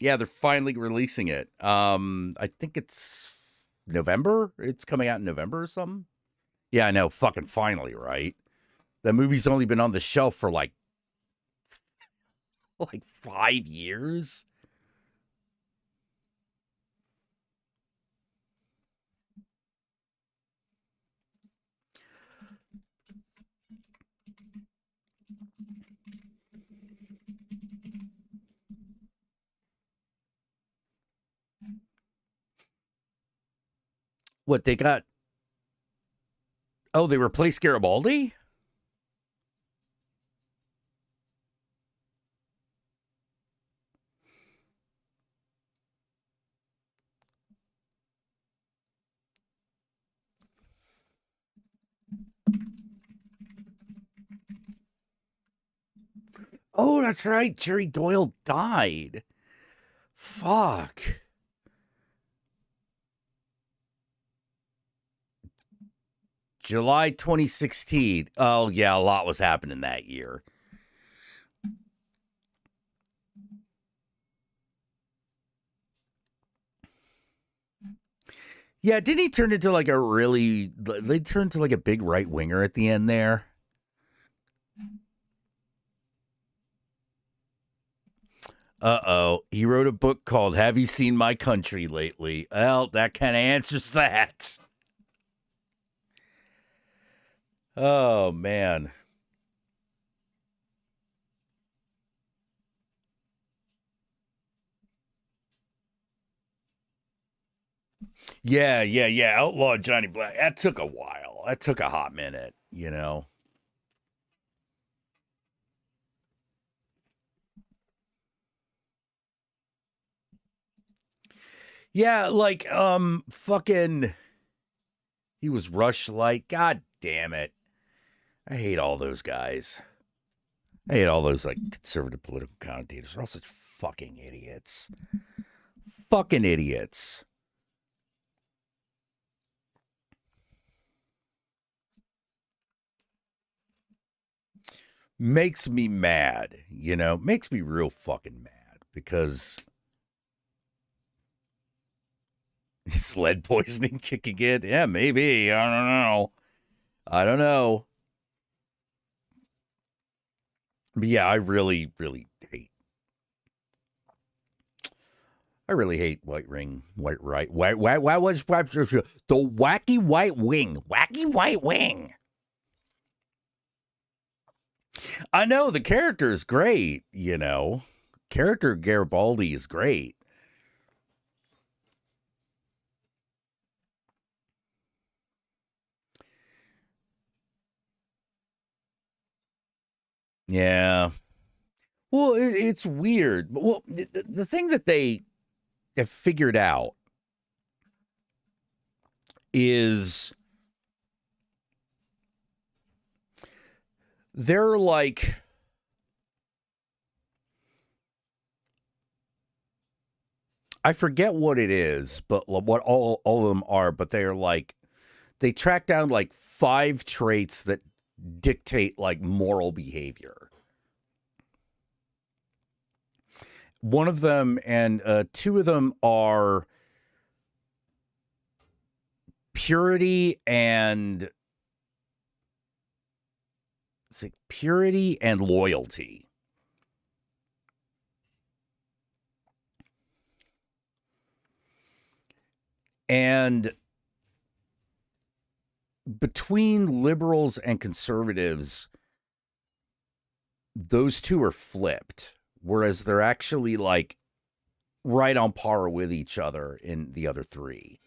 Yeah, they're finally releasing it. I think it's November. It's coming out in November or something. Yeah, I know. Fucking finally, right? That movie's only been on the shelf for like 5 years. What they got? Oh, they replaced Garibaldi? Oh, that's right. Jerry Doyle died. Fuck. July 2016. Oh, yeah, a lot was happening that year. Yeah, didn't he turn into like they turned into like a big right winger at the end there? Uh-oh. He wrote a book called Have You Seen My Country Lately? Well, that kind of answers that. Oh, man. Yeah. Outlaw Johnny Black. That took a while. That took a hot minute, you know. Yeah, like fucking he was Rushlight. God damn it. I hate all those guys. I hate all those like conservative political commentators. They're all such fucking idiots. Fucking idiots. Makes me mad, you know, makes me real fucking mad because is lead poisoning kicking in? Yeah, maybe. I don't know. But yeah, I really hate white right. Why was the wacky white wing? I know the character is great, you know. Character Garibaldi is great. Yeah. Well, it's weird. Well, the thing that they have figured out is they're like I forget what it is, but what all of them are, but they're like they track down like 5 traits that dictate like moral behavior. One of them and 2 of them are purity and loyalty. And between liberals and conservatives, those 2 are flipped, whereas they're actually like right on par with each other in the other 3.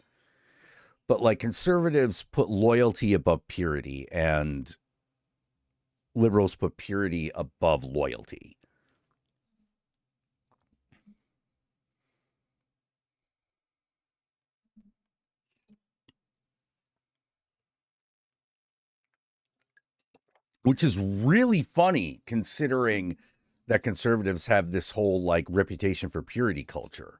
But like conservatives put loyalty above purity and liberals put purity above loyalty. Which is really funny considering that conservatives have this whole like reputation for purity culture.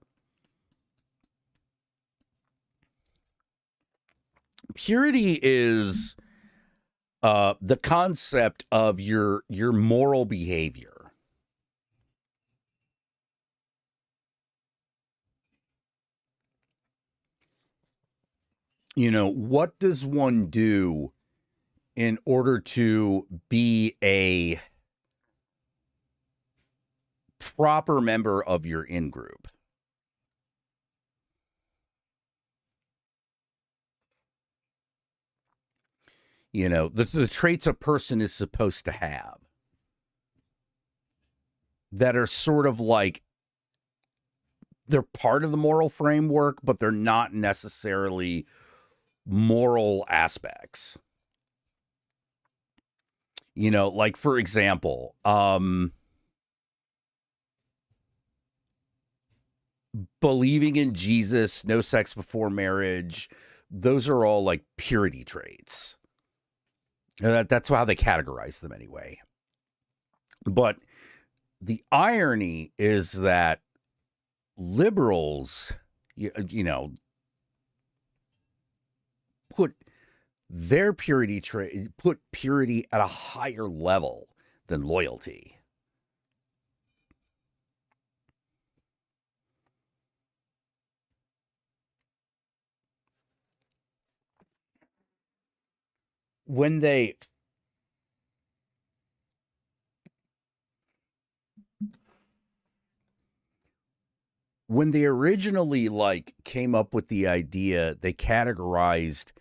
Purity is the concept of your moral behavior. You know, what does one do in order to be a proper member of your in-group? You know, the traits a person is supposed to have that are sort of like they're part of the moral framework, but they're not necessarily moral aspects. You know, like for example, believing in Jesus, no sex before marriage, those are all like purity traits. That's how they categorize them anyway. But the irony is that liberals, you know, put purity at a higher level than loyalty. When they originally like came up with the idea, they categorized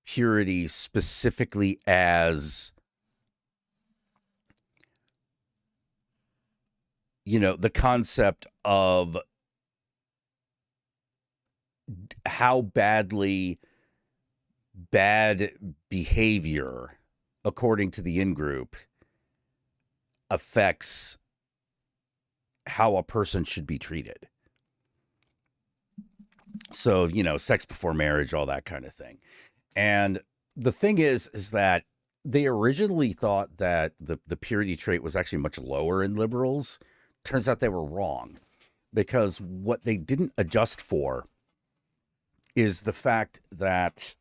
purity specifically as, you know, the concept of how badly bad behavior, according to the in-group, affects how a person should be treated. So, sex before marriage, all that kind of thing. And the thing is that they originally thought that the purity trait was actually much lower in liberals. Turns out they were wrong, because what they didn't adjust for is the fact that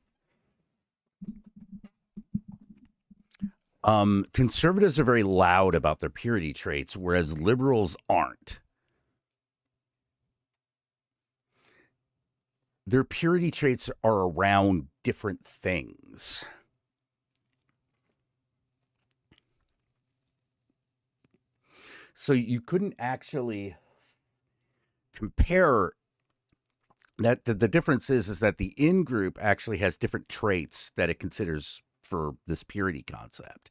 conservatives are very loud about their purity traits, whereas liberals aren't. Their purity traits are around different things. So you couldn't actually compare that. The difference is that the in-group actually has different traits that it considers for this purity concept.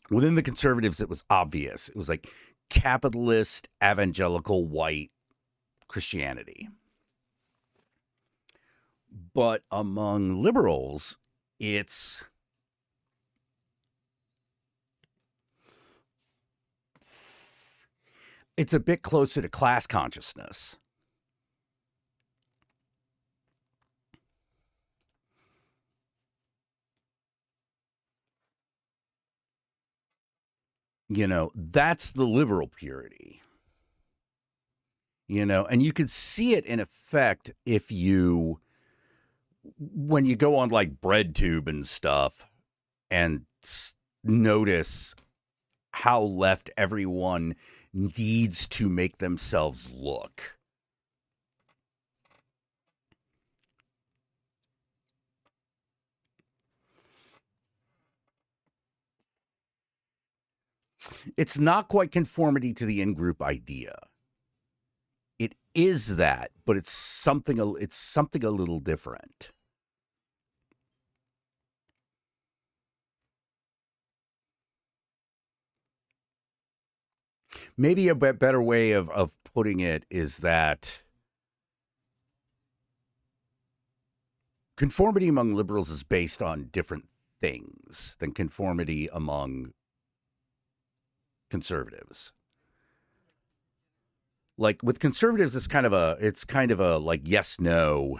Within the conservatives, it was obvious. It was like capitalist, evangelical, white Christianity. But among liberals, it's a bit closer to class consciousness. That's the liberal purity. And you could see it in effect when you go on like BreadTube and stuff and notice how left everyone needs to make themselves look. It's not quite conformity to the in-group idea. It is that, but it's something a little different. Maybe a better way of putting it is that conformity among liberals is based on different things than conformity among conservatives. Like with conservatives, it's kind of a like yes, no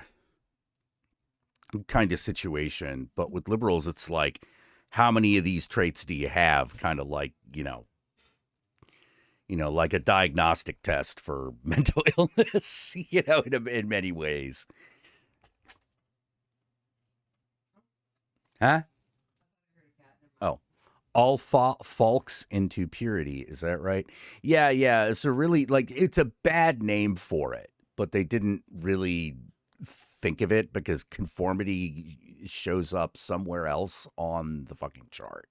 kind of situation. But with liberals, it's like, how many of these traits do you have? Kind of like, like a diagnostic test for mental illness, in many ways. Huh? Oh, all falks into purity. Is that right? Yeah. It's a really, it's a bad name for it, but they didn't really think of it because conformity shows up somewhere else on the fucking chart.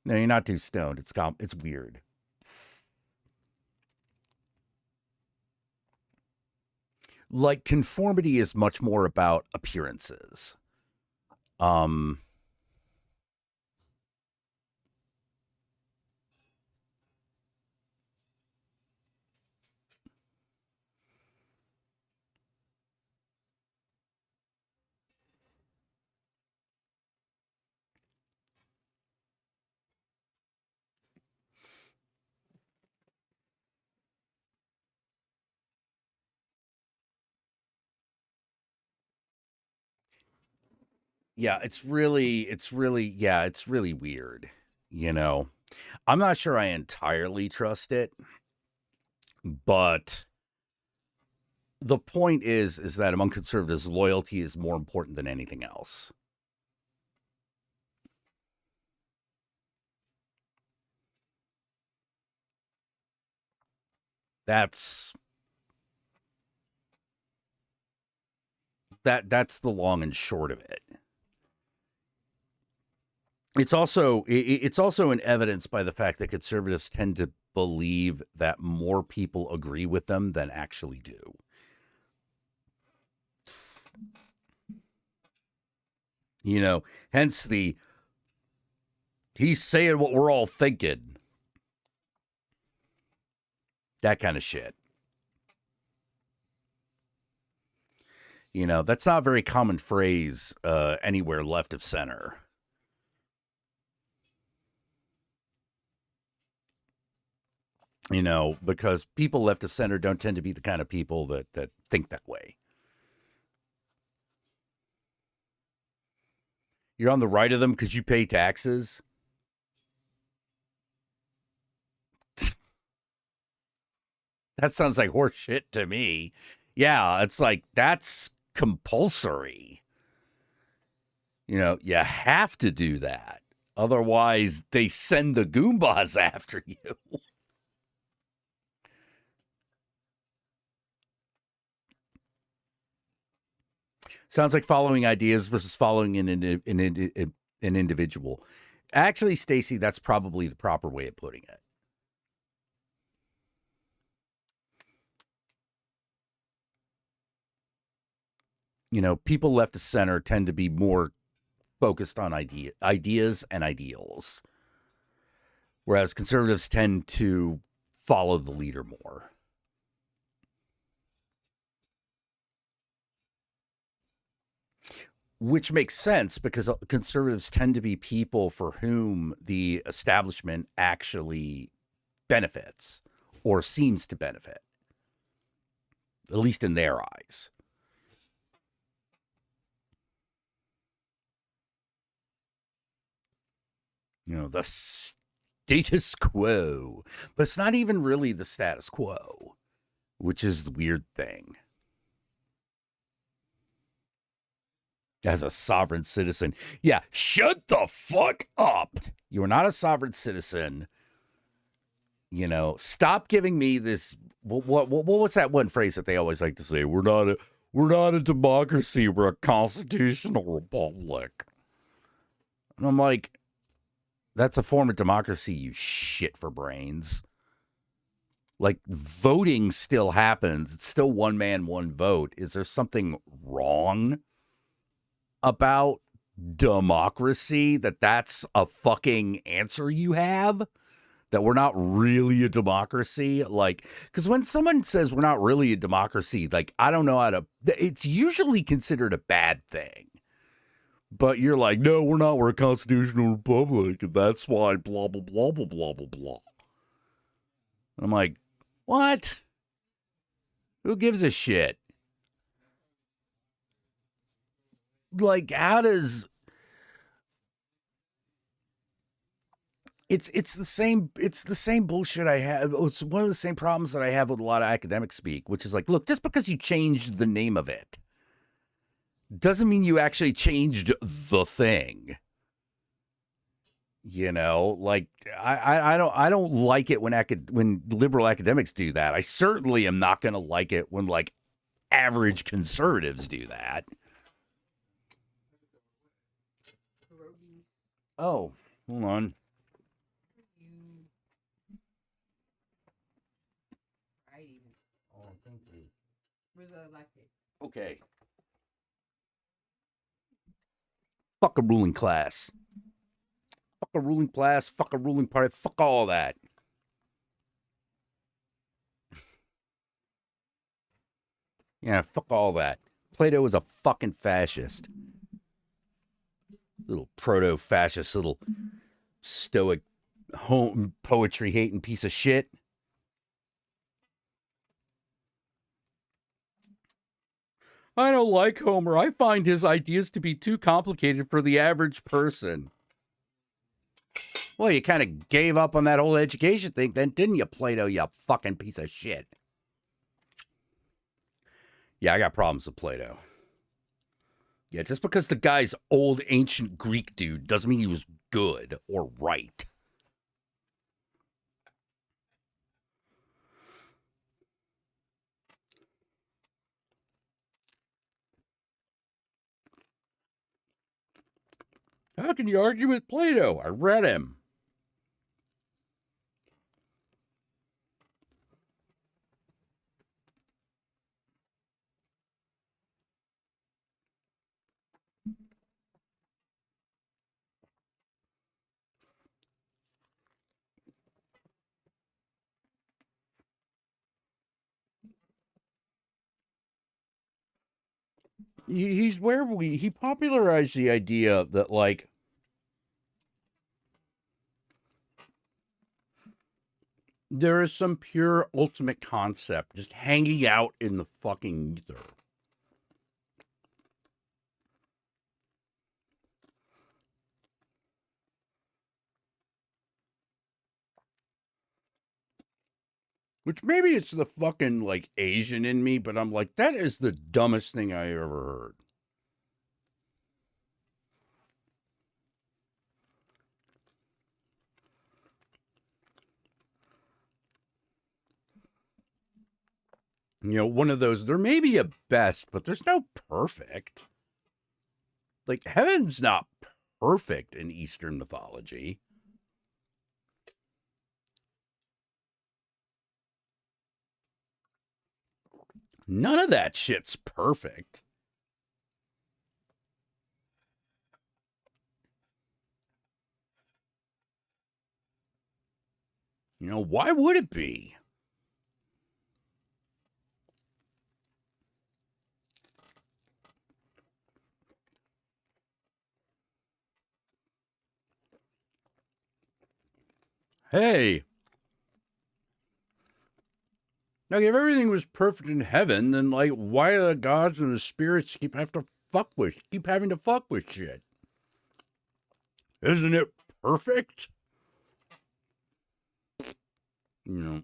No, you're not too stoned. It's weird. Like conformity is much more about appearances. Yeah, it's really weird. I'm not sure I entirely trust it, but the point is that among conservatives, loyalty is more important than anything else. That's the long and short of it. It's also an evidence by the fact that conservatives tend to believe that more people agree with them than actually do. Hence he's saying what we're all thinking. That kind of shit. You know, that's not a very common phrase anywhere left of center. You know, because people left of center don't tend to be the kind of people that think that way. You're on the right of them because you pay taxes. That sounds like horse shit to me. Yeah, it's like that's compulsory. You know, you have to do that. Otherwise, they send the Goombas after you. Sounds like following ideas versus following an individual. Actually, Stacy, that's probably the proper way of putting it. You know, people left of center tend to be more focused on ideas and ideals, whereas conservatives tend to follow the leader more. Which makes sense because conservatives tend to be people for whom the establishment actually benefits or seems to benefit, at least in their eyes. You know, the status quo. But it's not even really the status quo, which is the weird thing. As a sovereign citizen. Yeah, shut the fuck up. You are not a sovereign citizen. You know, stop giving me this. What's that one phrase that they always like to say? We're not a democracy. We're a constitutional republic. And I'm like, that's a form of democracy, you shit for brains. Like, voting still happens. It's still one man, one vote. Is there something wrong about democracy that's a fucking answer you have? That we're not really a democracy? Like, because when someone says we're not really a democracy, like, I don't know how to, it's usually considered a bad thing. But you're like, no, we're not. We're a constitutional republic. And that's why blah, blah, blah, blah, blah, blah, blah. I'm like, what? Who gives a shit? Like, how does... It's the same bullshit I have. It's one of the same problems that I have with a lot of academic speak, which is like, look, just because you changed the name of it doesn't mean you actually changed the thing. You know, like I don't like it when liberal academics do that. I certainly am not going to like it when like average conservatives do that. Oh, hold on. Okay. Fuck a ruling class. Fuck a ruling class. Fuck a ruling party. Fuck all that. Yeah, fuck all that. Plato was a fucking fascist. Little proto-fascist, little stoic, home poetry-hating piece of shit. I don't like Homer. I find his ideas to be too complicated for the average person. Well, you kind of gave up on that whole education thing then, didn't you, Plato, you fucking piece of shit? Yeah, I got problems with Plato. Yeah, just because the guy's old ancient Greek dude doesn't mean he was good or right. How can you argue with Plato? I read him. He's where he popularized the idea that, like, there is some pure ultimate concept just hanging out in the fucking ether. Which maybe it's the fucking, like, Asian in me, but I'm like, that is the dumbest thing I ever heard. You know, one of those, there may be a best, but there's no perfect. Like, heaven's not perfect in Eastern mythology. None of that shit's perfect. You know, why would it be? Hey, like, if everything was perfect in heaven, then, like, why do the gods and the spirits keep having to fuck with shit? Isn't it perfect? You know.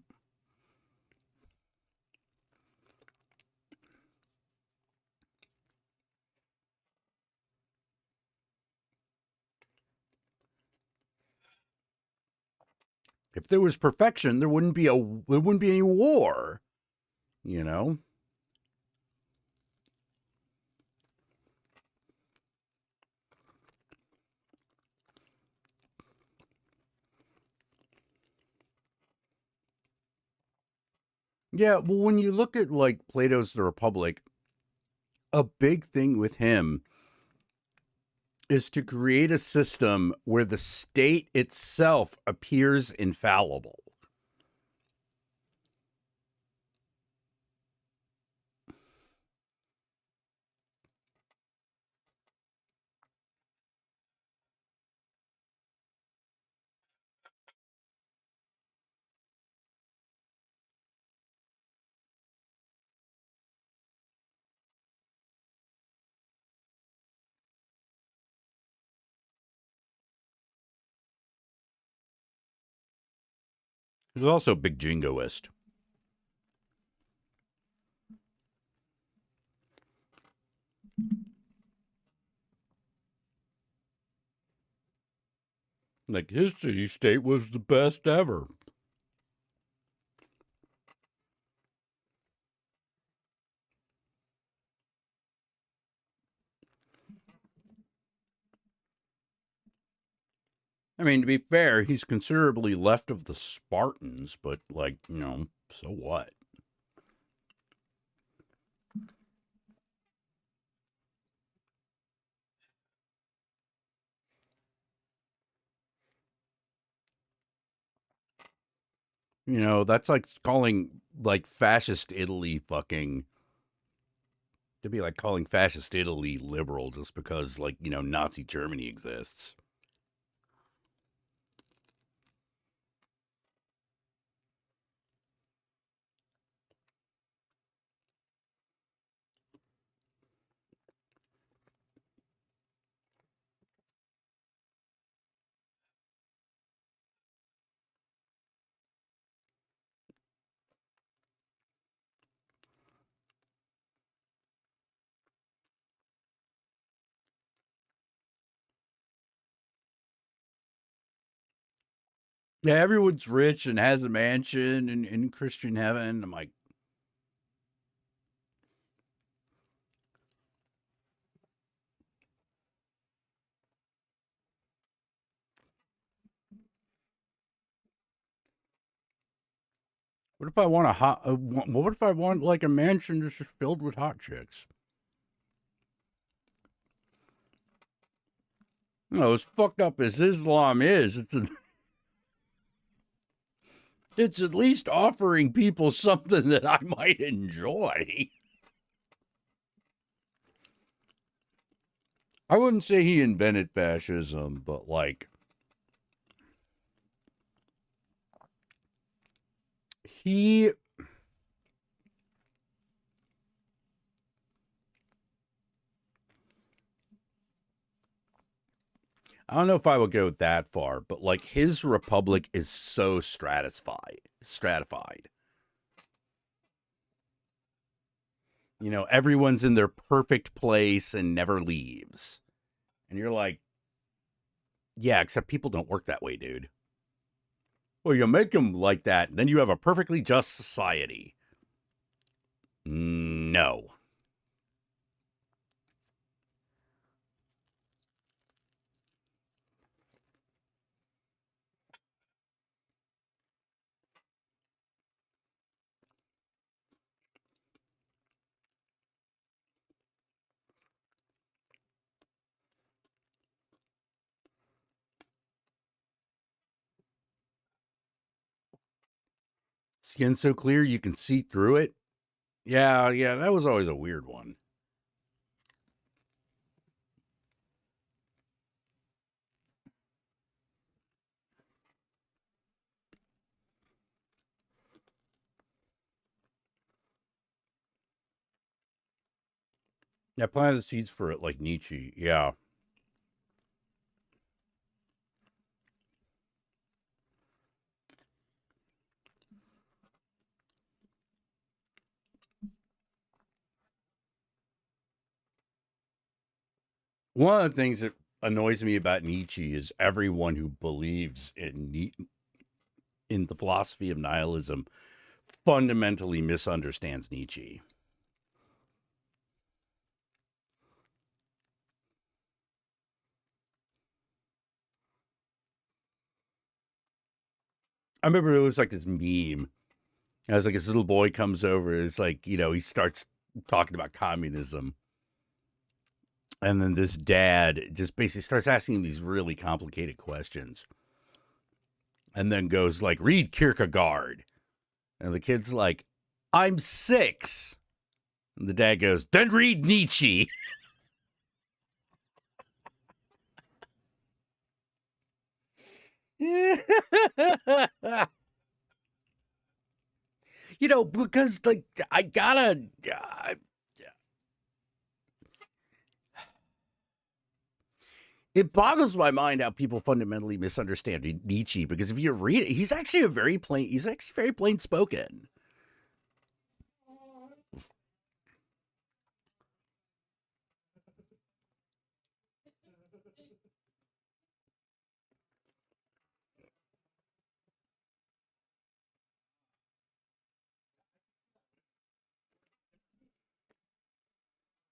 If there was perfection, there wouldn't be any war, you know? Yeah, well, when you look at, like, Plato's The Republic, a big thing with him is to create a system where the state itself appears infallible. He's also a big jingoist. Like, his city state was the best ever. I mean, to be fair, he's considerably left of the Spartans, but, like, you know, so what? You know, that's like calling, like, fascist Italy fucking... To be like calling fascist Italy liberal just because, like, you know, Nazi Germany exists. Yeah, everyone's rich and has a mansion in Christian heaven. I'm like, what if I want what if I want, like, a mansion just filled with hot chicks? You know, as fucked up as Islam is, it's at least offering people something that I might enjoy. I wouldn't say he invented fascism, but like he I don't know if I would go that far, but like his republic is so stratified. You know, everyone's in their perfect place and never leaves. And you're like, yeah, except people don't work that way, dude. Well, you make them like that, and then you have a perfectly just society. No. Skin so clear you can see through it. Yeah, that was always a weird one. Yeah, planted the seeds for it like Nietzsche. Yeah. One of the things that annoys me about Nietzsche is everyone who believes in the philosophy of nihilism fundamentally misunderstands Nietzsche. I remember it was like this meme. As like this little boy comes over, it's like, you know, he starts talking about communism. And then this dad just basically starts asking him these really complicated questions. And then goes like, read Kierkegaard. And the kid's like, I'm 6. And the dad goes, then read Nietzsche. You know, because like I gotta. It boggles my mind how people fundamentally misunderstand Nietzsche. Because if you read it, he's actually very plain spoken.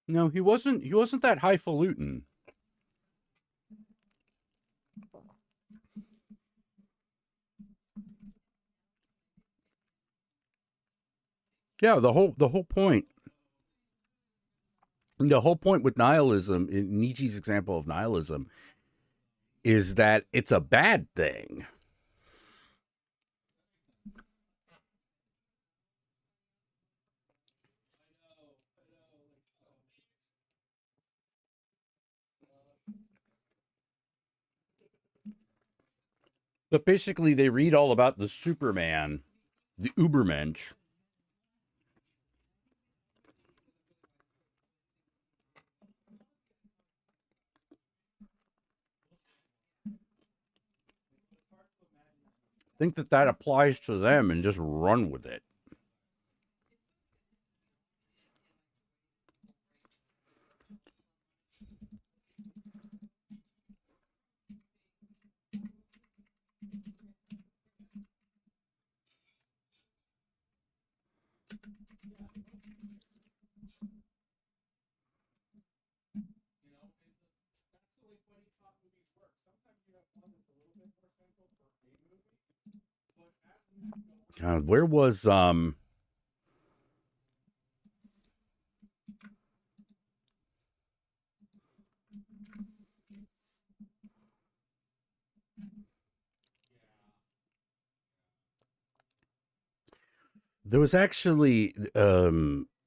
No, he wasn't. He wasn't that highfalutin. Yeah, the whole point. The whole point with nihilism, in Nietzsche's example of nihilism, is that it's a bad thing. But basically, they read all about the Superman, the Ubermensch. Think that applies to them and just run with it. Where was there was actually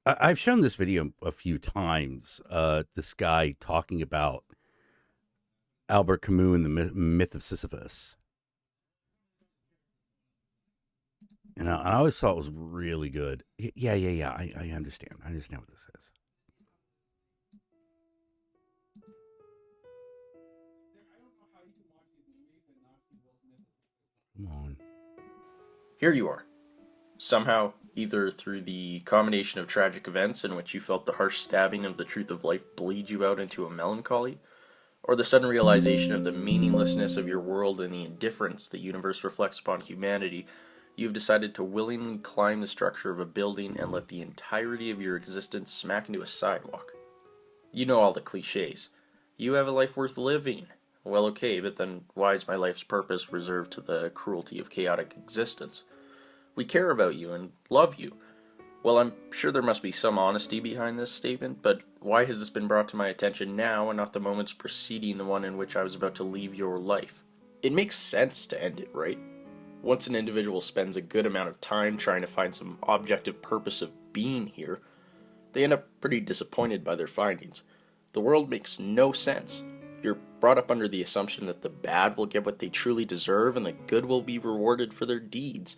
I've shown this video a few times. This guy talking about Albert Camus and the Myth of Sisyphus. And I always thought it was really good. Yeah. I understand. I understand what this is. Come on. Here you are. Somehow, either through the combination of tragic events in which you felt the harsh stabbing of the truth of life bleed you out into a melancholy, or the sudden realization of the meaninglessness of your world and the indifference the universe reflects upon humanity, you've decided to willingly climb the structure of a building and let the entirety of your existence smack into a sidewalk. You know all the cliches. You have a life worth living. Well, okay, but then why is my life's purpose reserved to the cruelty of chaotic existence? We care about you and love you. Well, I'm sure there must be some honesty behind this statement, but why has this been brought to my attention now and not the moments preceding the one in which I was about to leave your life? It makes sense to end it, right? Once an individual spends a good amount of time trying to find some objective purpose of being here, they end up pretty disappointed by their findings. The world makes no sense. You're brought up under the assumption that the bad will get what they truly deserve and the good will be rewarded for their deeds.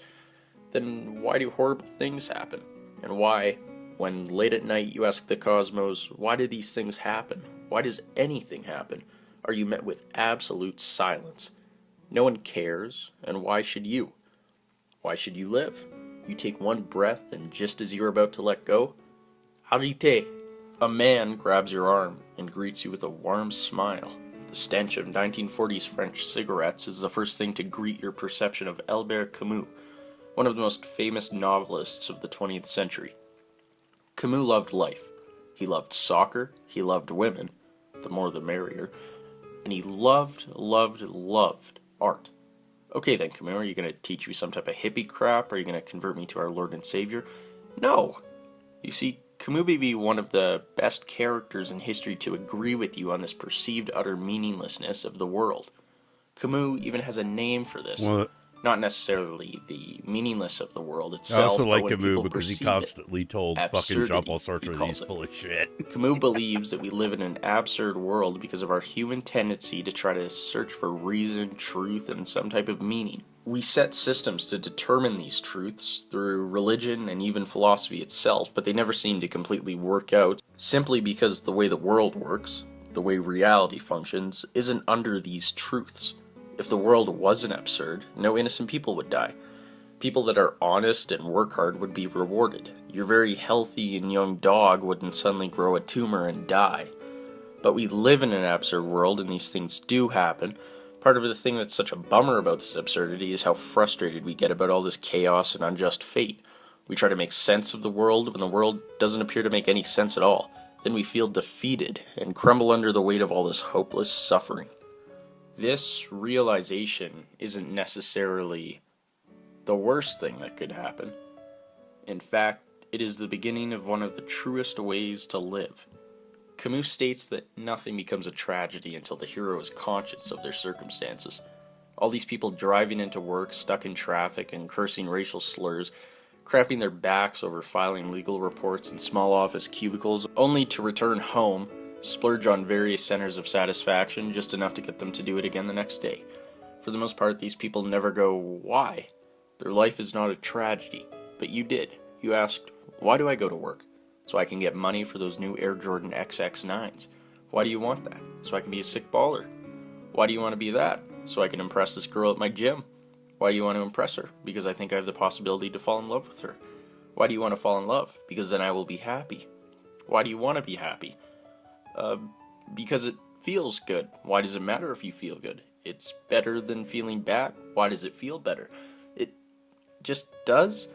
Then why do horrible things happen? And why, when late at night you ask the cosmos, why do these things happen? Why does anything happen? Are you met with absolute silence? No one cares, and why should you? Why should you live? You take one breath, and just as you're about to let go, arrêtez! A man grabs your arm and greets you with a warm smile. The stench of 1940s French cigarettes is the first thing to greet your perception of Albert Camus, one of the most famous novelists of the 20th century. Camus loved life. He loved soccer. He loved women, the more the merrier. And he loved art. Okay then, Camus, are you going to teach me some type of hippie crap? Are you going to convert me to our Lord and Savior? No! You see, Camus may be one of the best characters in history to agree with you on this perceived utter meaninglessness of the world. Camus even has a name for this. What? Not necessarily the meaningless of the world itself. I also like but when Camus people because he perceive constantly told fucking absurdity, Jean-Paul Sartre he that calls he's it. full of shit. Camus believes that we live in an absurd world because of our human tendency to try to search for reason, truth, and some type of meaning. We set systems to determine these truths through religion and even philosophy itself, but they never seem to completely work out simply because the way the world works, the way reality functions, isn't under these truths. If the world wasn't absurd, no innocent people would die. People that are honest and work hard would be rewarded. Your very healthy and young dog wouldn't suddenly grow a tumor and die. But we live in an absurd world and these things do happen. Part of the thing that's such a bummer about this absurdity is how frustrated we get about all this chaos and unjust fate. We try to make sense of the world when the world doesn't appear to make any sense at all. Then we feel defeated and crumble under the weight of all this hopeless suffering. This realization isn't necessarily the worst thing that could happen. In fact, it is the beginning of one of the truest ways to live. Camus states that nothing becomes a tragedy until the hero is conscious of their circumstances. All these people driving into work, stuck in traffic, and cursing racial slurs, cramping their backs over filing legal reports in small office cubicles, only to return home, splurge on various centers of satisfaction, just enough to get them to do it again the next day. For the most part, these people never go, why? Their life is not a tragedy, but you did. You asked, why do I go to work? So I can get money for those new Air Jordan XX9s. Why do you want that? So I can be a sick baller. Why do you want to be that? So I can impress this girl at my gym. Why do you want to impress her? Because I think I have the possibility to fall in love with her. Why do you want to fall in love? Because then I will be happy. Why do you want to be happy? Because it feels good. Why does it matter if you feel good? It's better than feeling bad. Why does it feel better? It just does.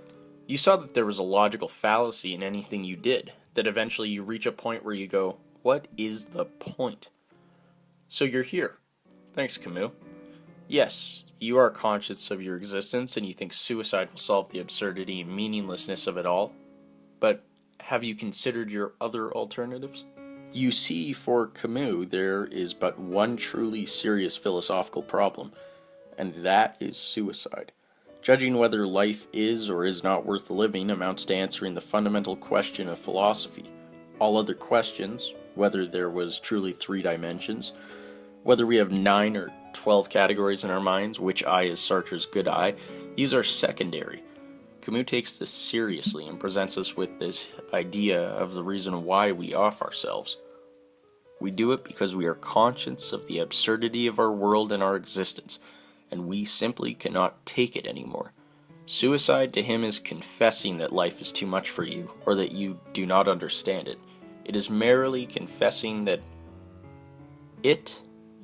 You saw that there was a logical fallacy in anything you did, that eventually you reach a point where you go, what is the point? So you're here. Thanks, Camus. Yes, you are conscious of your existence and you think suicide will solve the absurdity and meaninglessness of it all. But have you considered your other alternatives? You see, for Camus, there is but one truly serious philosophical problem, and that is suicide. Judging whether life is or is not worth living amounts to answering the fundamental question of philosophy. All other questions, whether there was truly 3 dimensions, Whether we have 9 or 12 categories in our minds, which eye is Sartre's good eye, these are secondary. Camus takes this seriously and presents us with this idea of the reason why we off ourselves. We do it because we are conscious of the absurdity of our world and our existence, and we simply cannot take it anymore. Suicide to him is confessing that life is too much for you, or that you do not understand it. It is merely confessing that it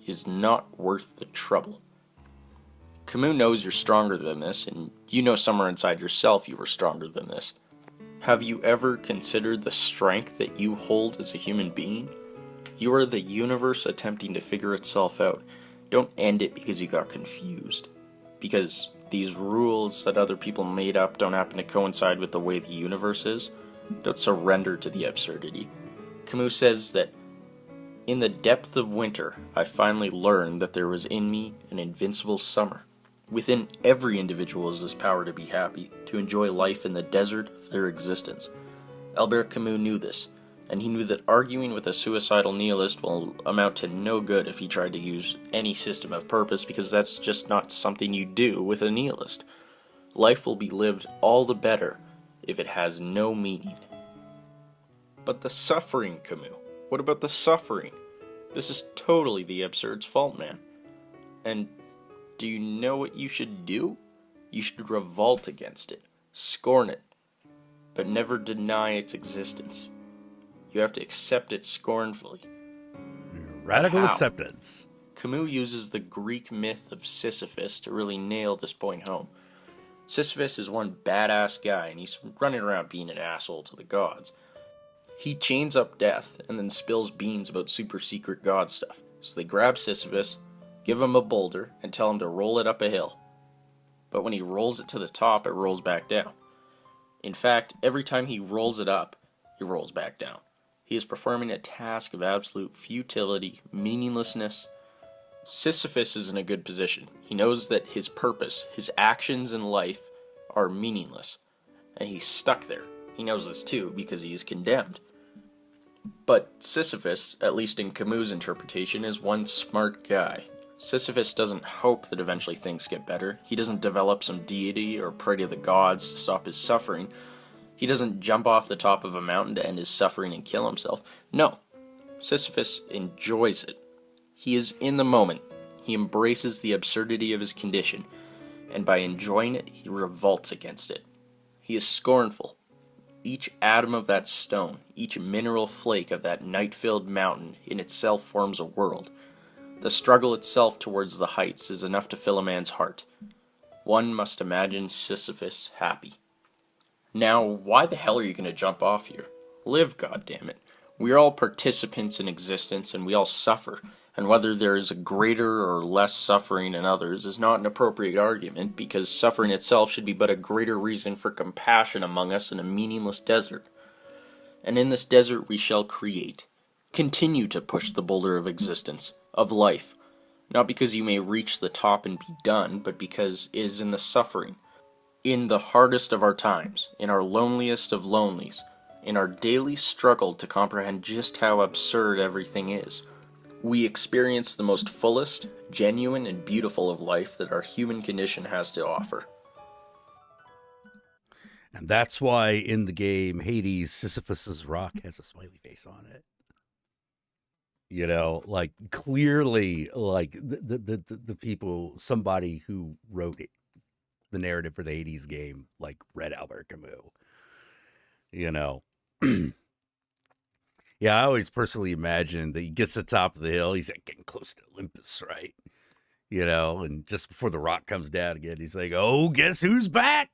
is not worth the trouble. Camus knows you're stronger than this, and you know somewhere inside yourself you are stronger than this. Have you ever considered the strength that you hold as a human being? You are the universe attempting to figure itself out. Don't end it because you got confused. Because these rules that other people made up don't happen to coincide with the way the universe is. Don't surrender to the absurdity. Camus says that, in the depth of winter, I finally learned that there was in me an invincible summer. Within every individual is this power to be happy, to enjoy life in the desert of their existence. Albert Camus knew this, and he knew that arguing with a suicidal nihilist will amount to no good if he tried to use any system of purpose, because that's just not something you do with a nihilist. Life will be lived all the better if it has no meaning. But the suffering, Camus. What about the suffering? This is totally the absurd's fault, man. And do you know what you should do? You should revolt against it, scorn it, but never deny its existence. You have to accept it scornfully. Radical acceptance. Camus uses the Greek myth of Sisyphus to really nail this point home. Sisyphus is one badass guy, and he's running around being an asshole to the gods. He chains up death and then spills beans about super secret god stuff. So they grab Sisyphus, give him a boulder, and tell him to roll it up a hill. But when he rolls it to the top, it rolls back down. In fact, every time he rolls it up, it rolls back down. He is performing a task of absolute futility, meaninglessness. Sisyphus is in a good position. He knows that his purpose, his actions in life, are meaningless. And he's stuck there. He knows this too, because he is condemned. But Sisyphus, at least in Camus' interpretation, is one smart guy. Sisyphus doesn't hope that eventually things get better. He doesn't develop some deity or pray to the gods to stop his suffering. He doesn't jump off the top of a mountain to end his suffering and kill himself. No, Sisyphus enjoys it. He is in the moment. He embraces the absurdity of his condition, and by enjoying it, he revolts against it. He is scornful. Each atom of that stone, each mineral flake of that night-filled mountain in itself forms a world. The struggle itself towards the heights is enough to fill a man's heart. One must imagine Sisyphus happy. Now, why the hell are you going to jump off here? Live, goddammit. We are all participants in existence, and we all suffer, and whether there is a greater or less suffering in others is not an appropriate argument, because suffering itself should be but a greater reason for compassion among us in a meaningless desert. And in this desert we shall create. Continue to push the boulder of existence, of life, not because you may reach the top and be done, but because it is in the suffering, in the hardest of our times, in our loneliest of lonelies, in our daily struggle to comprehend just how absurd everything is, we experience the most fullest, genuine, and beautiful of life that our human condition has to offer. And that's why in the game Hades, Sisyphus's rock has a smiley face on it. You know, like clearly, like the people, somebody who wrote it, the narrative for the Hades game, like read Albert Camus. You know, yeah, I always personally imagine that he gets to the top of the hill, he's like getting close to Olympus, right? You know, and just before the rock comes down again, he's like, "Oh, guess who's back?"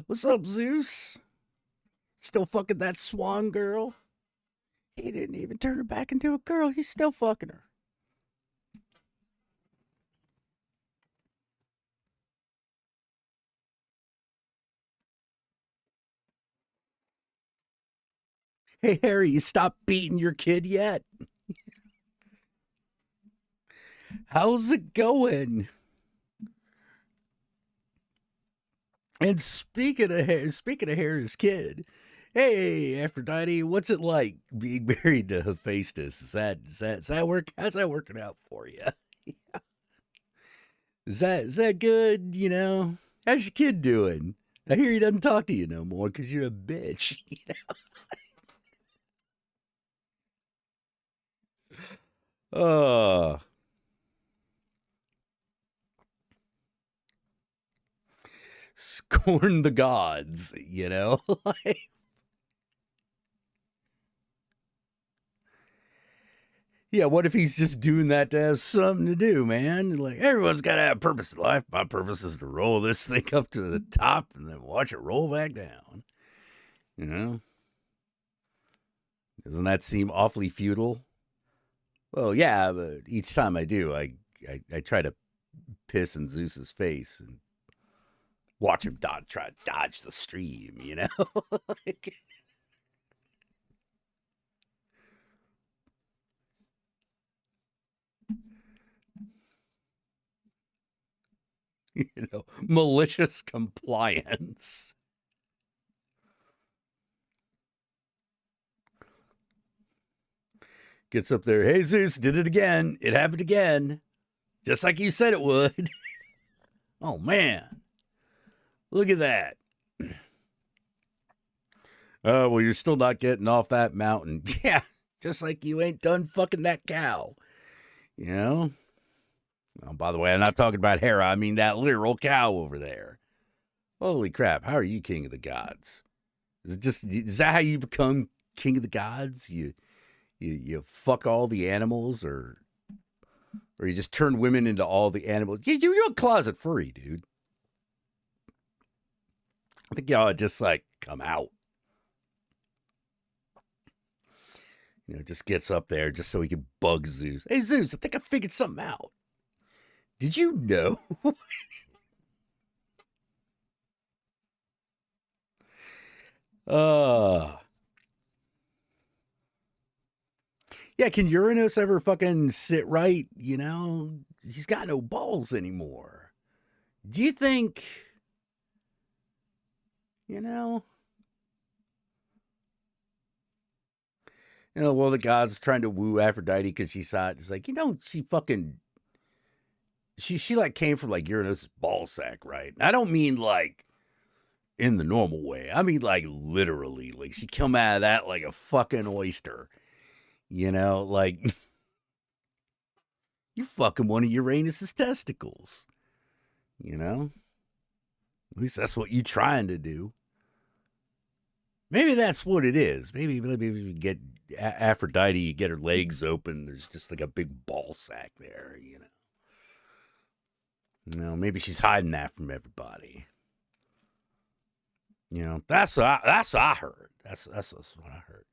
What's up, Zeus? Still fucking that swan girl? He didn't even turn her back into a girl. He's still fucking her. Hey, Harry, you stopped beating your kid yet? How's it going? And speaking of Harry's kid, Hey, Aphrodite, what's it like being married to Hephaestus? How's that working out for you? Is that good? You know, how's your kid doing? I hear he doesn't talk to you no more because you're a bitch. You know? Scorn the gods. You know, like. Yeah, what if he's just doing that to have something to do, man? Like, everyone's got to have purpose in life. My purpose is to roll this thing up to the top and then watch it roll back down. You know? Doesn't that seem awfully futile? Well, yeah, but each time I do, I try to piss in Zeus's face and watch him try to dodge the stream, you know? Like, you know, malicious compliance. Gets up there, hey Zeus, did it again. It happened again. Just like you said it would. Oh man. Look at that. Oh, well, you're still not getting off that mountain. Yeah, just like you ain't done fucking that cow. You know? Oh, by the way, I'm not talking about Hera. I mean that literal cow over there. Holy crap, how are you king of the gods? Is that how you become king of the gods? You fuck all the animals, or you just turn women into all the animals? You're a closet furry, dude. I think y'all just like come out. You know, just gets up there just so he can bug Zeus. Hey Zeus, I think I figured something out. Did you know? Yeah, can Uranus ever fucking sit right? You know, he's got no balls anymore. Do you think, you know, well, the gods trying to woo Aphrodite because she saw it. It's like, you know, she fucking, she like came from like Uranus' ball sack, right? I don't mean like in the normal way. I mean like literally, like she come out of that like a fucking oyster. You know, like you fucking one of Uranus's testicles. You know, at least that's what you trying to do. Maybe that's what it is. Maybe you get Aphrodite, you get her legs open. There's just like a big ball sack there. You know, maybe she's hiding that from everybody. You know, that's what I heard. That's what I heard.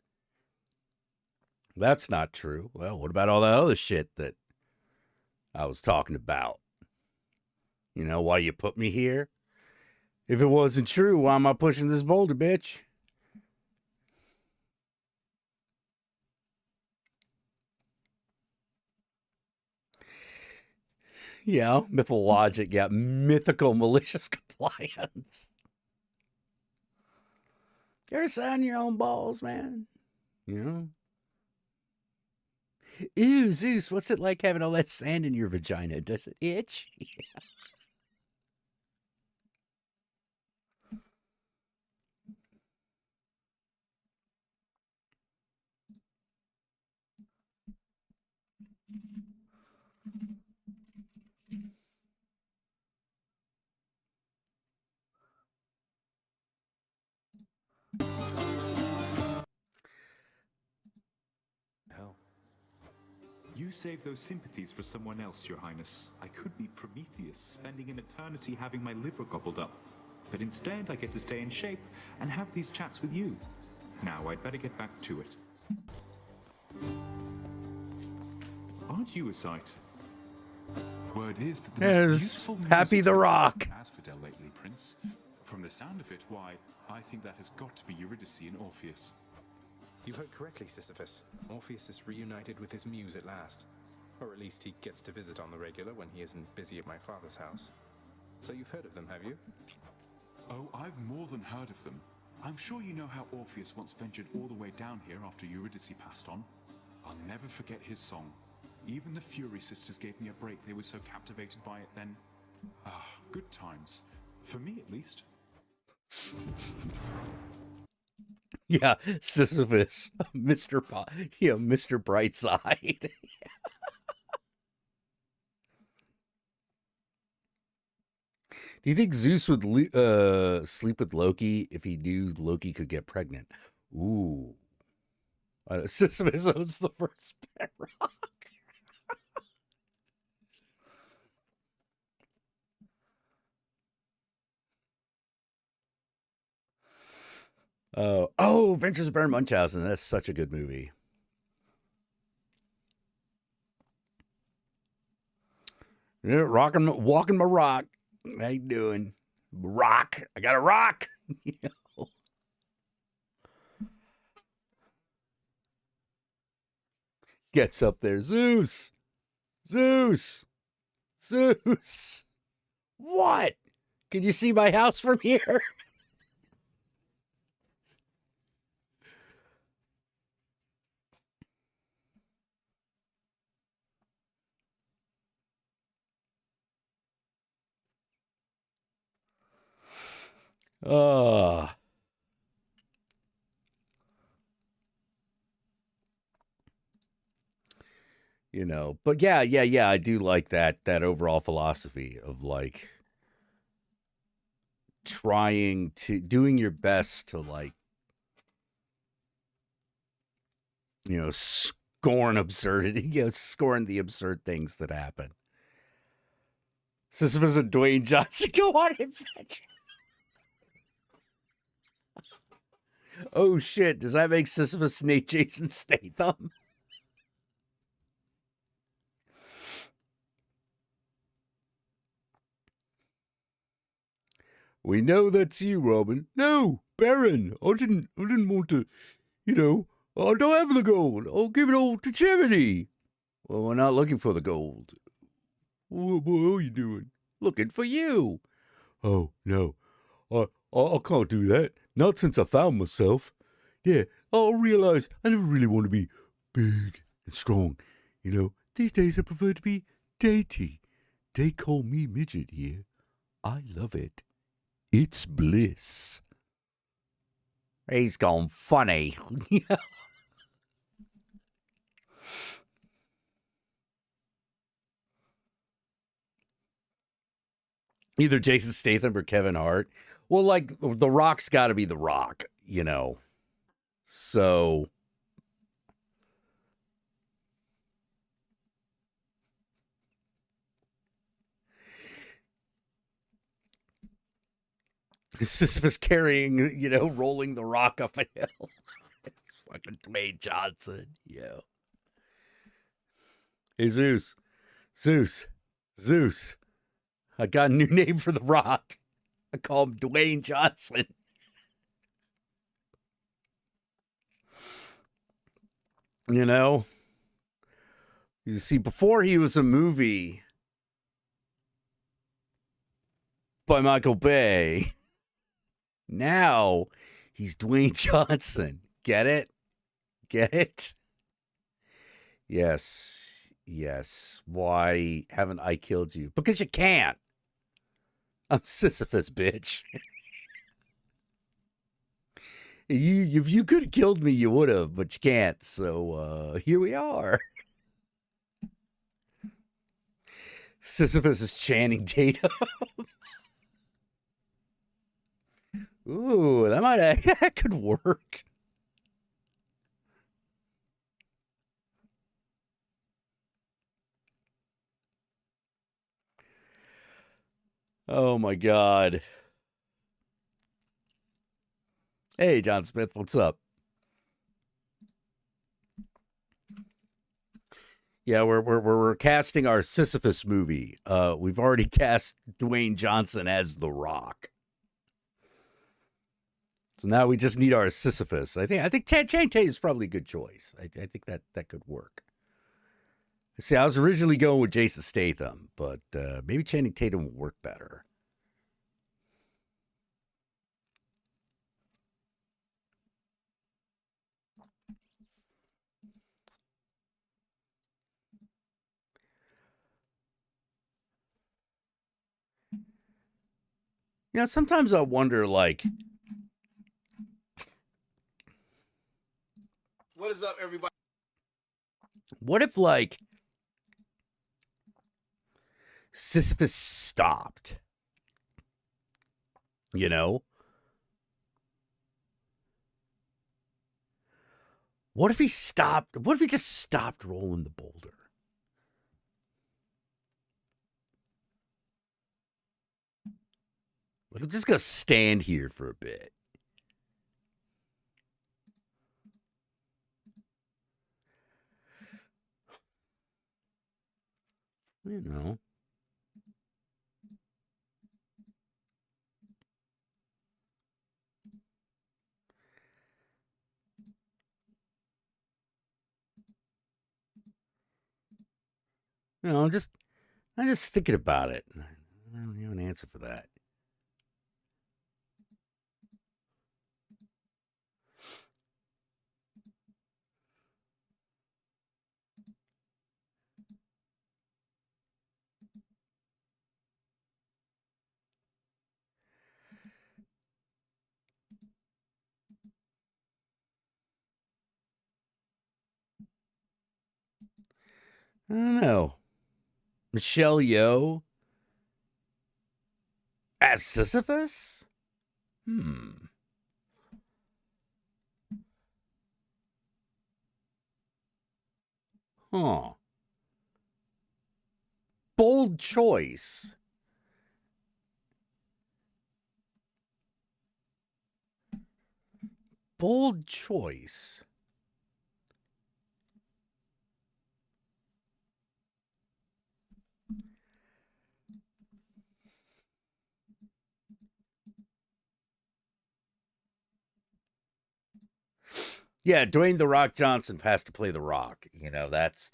That's not true. Well, what about all that other shit that I was talking about? You know, why you put me here? If it wasn't true, why am I pushing this boulder, bitch? Yeah, mythologic, yeah, mythical malicious compliance. You ever sat on your own balls, man? You know? Ew, Zeus, what's it like having all that sand in your vagina? Does it itch? Yeah. Hell. You save those sympathies for someone else, Your Highness. I could be Prometheus, spending an eternity having my liver gobbled up. But instead, I get to stay in shape and have these chats with you. Now, I'd better get back to it. Aren't you a sight? Word is that the most beautiful Happy the Rock. Asphodel lately, Prince. From the sound of it, why, I think that has got to be Eurydice and Orpheus. You heard correctly, Sisyphus. Orpheus is reunited with his muse at last. Or at least he gets to visit on the regular when he isn't busy at my father's house. So you've heard of them, have you? Oh, I've more than heard of them. I'm sure you know how Orpheus once ventured all the way down here after Eurydice passed on. I'll never forget his song. Even the Fury sisters gave me a break. They were so captivated by it then. Ah, good times. For me, at least. Yeah, Sisyphus, Mr. Mr. Brightside. Do you think Zeus would sleep with Loki if he knew Loki could get pregnant? Ooh. Sisyphus owns the first bedrock. Adventures of Baron Munchausen. That's such a good movie. Yeah, walking my rock. How you doing? Rock. I got a rock. You know? Gets up there. Zeus. Zeus. Zeus. What? Can you see my house from here? You know, but yeah, I do like that overall philosophy of like doing your best to like, you know, scorn absurdity, you know, scorn the absurd things that happen. Sisyphus and Dwayne Johnson go on adventure. Oh shit, does that make Sisyphus Nate Jason Statham? We know that's you, Robin. No, Baron. I didn't want to, you know, I don't have the gold. I'll give it all to charity. Well, we're not looking for the gold. What are you doing? Looking for you. Oh, no. I can't do that. Not since I found myself. Yeah, I'll realize I never really want to be big and strong. You know, these days I prefer to be dainty. They call me midget here. I love it. It's bliss. He's gone funny. Either Jason Statham or Kevin Hart. Well, like, The Rock's got to be The Rock, you know. So... Sisyphus carrying, you know, rolling the rock up a hill. It's fucking Dwayne Johnson, yo. Hey, Zeus. I got a new name for the rock. I call him Dwayne Johnson. You know? You see, before he was a movie by Michael Bay, now he's Dwayne Johnson. Get it? Get it? Yes. Why haven't I killed you? Because you can't. I'm Sisyphus, bitch. If you could have killed me, you would have, but you can't. So here we are. Sisyphus is Channing Tatum. Ooh, that could work. Oh my God. Hey, John Smith, what's up? Yeah, we're casting our Sisyphus movie. We've already cast Dwayne Johnson as The Rock. So now we just need our Sisyphus. I think Channing Tatum is probably a good choice. I think that could work. See, I was originally going with Jason Statham, but maybe Channing Tatum will work better. You know, sometimes I wonder, like, What is up, everybody? what if, like, Sisyphus stopped? You know? What if he stopped? What if he just stopped rolling the boulder? Like, I'm just going to stand here for a bit. You know. You know, I'm just thinking about it. I don't have an answer for that. I don't know. Michelle Yeoh as Sisyphus? Huh. Bold choice. Bold choice. Yeah, Dwayne The Rock Johnson has to play The Rock. You know, that's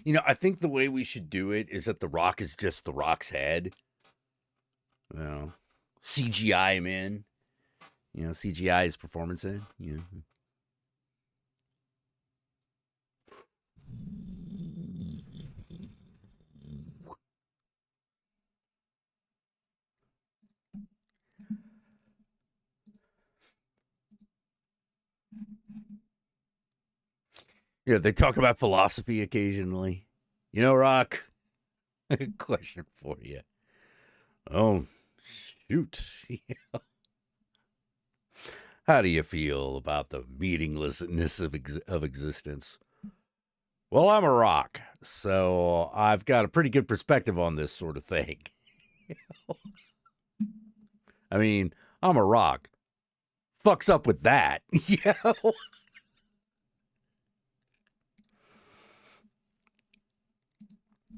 you know, I think the way we should do it is that The Rock is just The Rock's head. You know, CGI him in. You know, CGI his performance in. You know. Yeah, they talk about philosophy occasionally. You know, Rock, question for you. Oh, shoot. How do you feel about the meaninglessness of existence? Well, I'm a rock, so I've got a pretty good perspective on this sort of thing. I mean, I'm a rock. Fucks up with that, you know?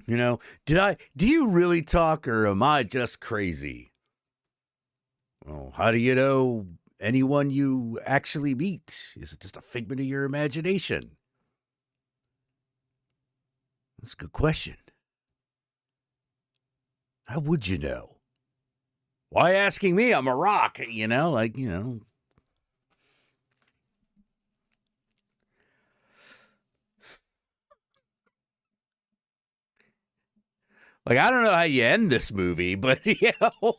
You know, do you really talk or am I just crazy? Well, how do you know anyone you actually meet? Is it just a figment of your imagination? That's a good question. How would you know? Why asking me? I'm a rock, you know, like, you know. Like, I don't know how you end this movie, but, you know.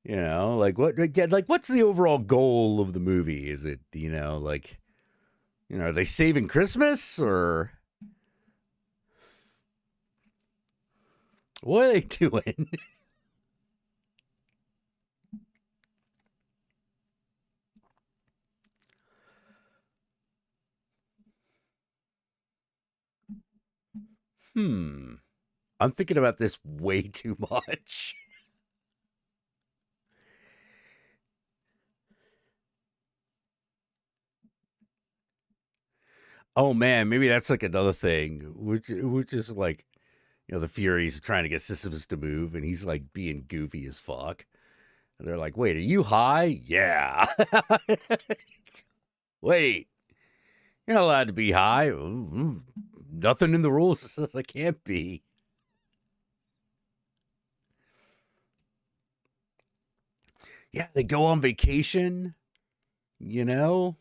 You know, like what's the overall goal of the movie? Is it, you know, like, you know, are they saving Christmas or what are they doing? I'm thinking about this way too much. Oh man, maybe that's like another thing, which is like, you know, the Furies are trying to get Sisyphus to move, and he's like being goofy as fuck. And they're like, "Wait, are you high?" Yeah. Wait, you're not allowed to be high. Nothing in the rules says I can't be. Yeah, they go on vacation, you know?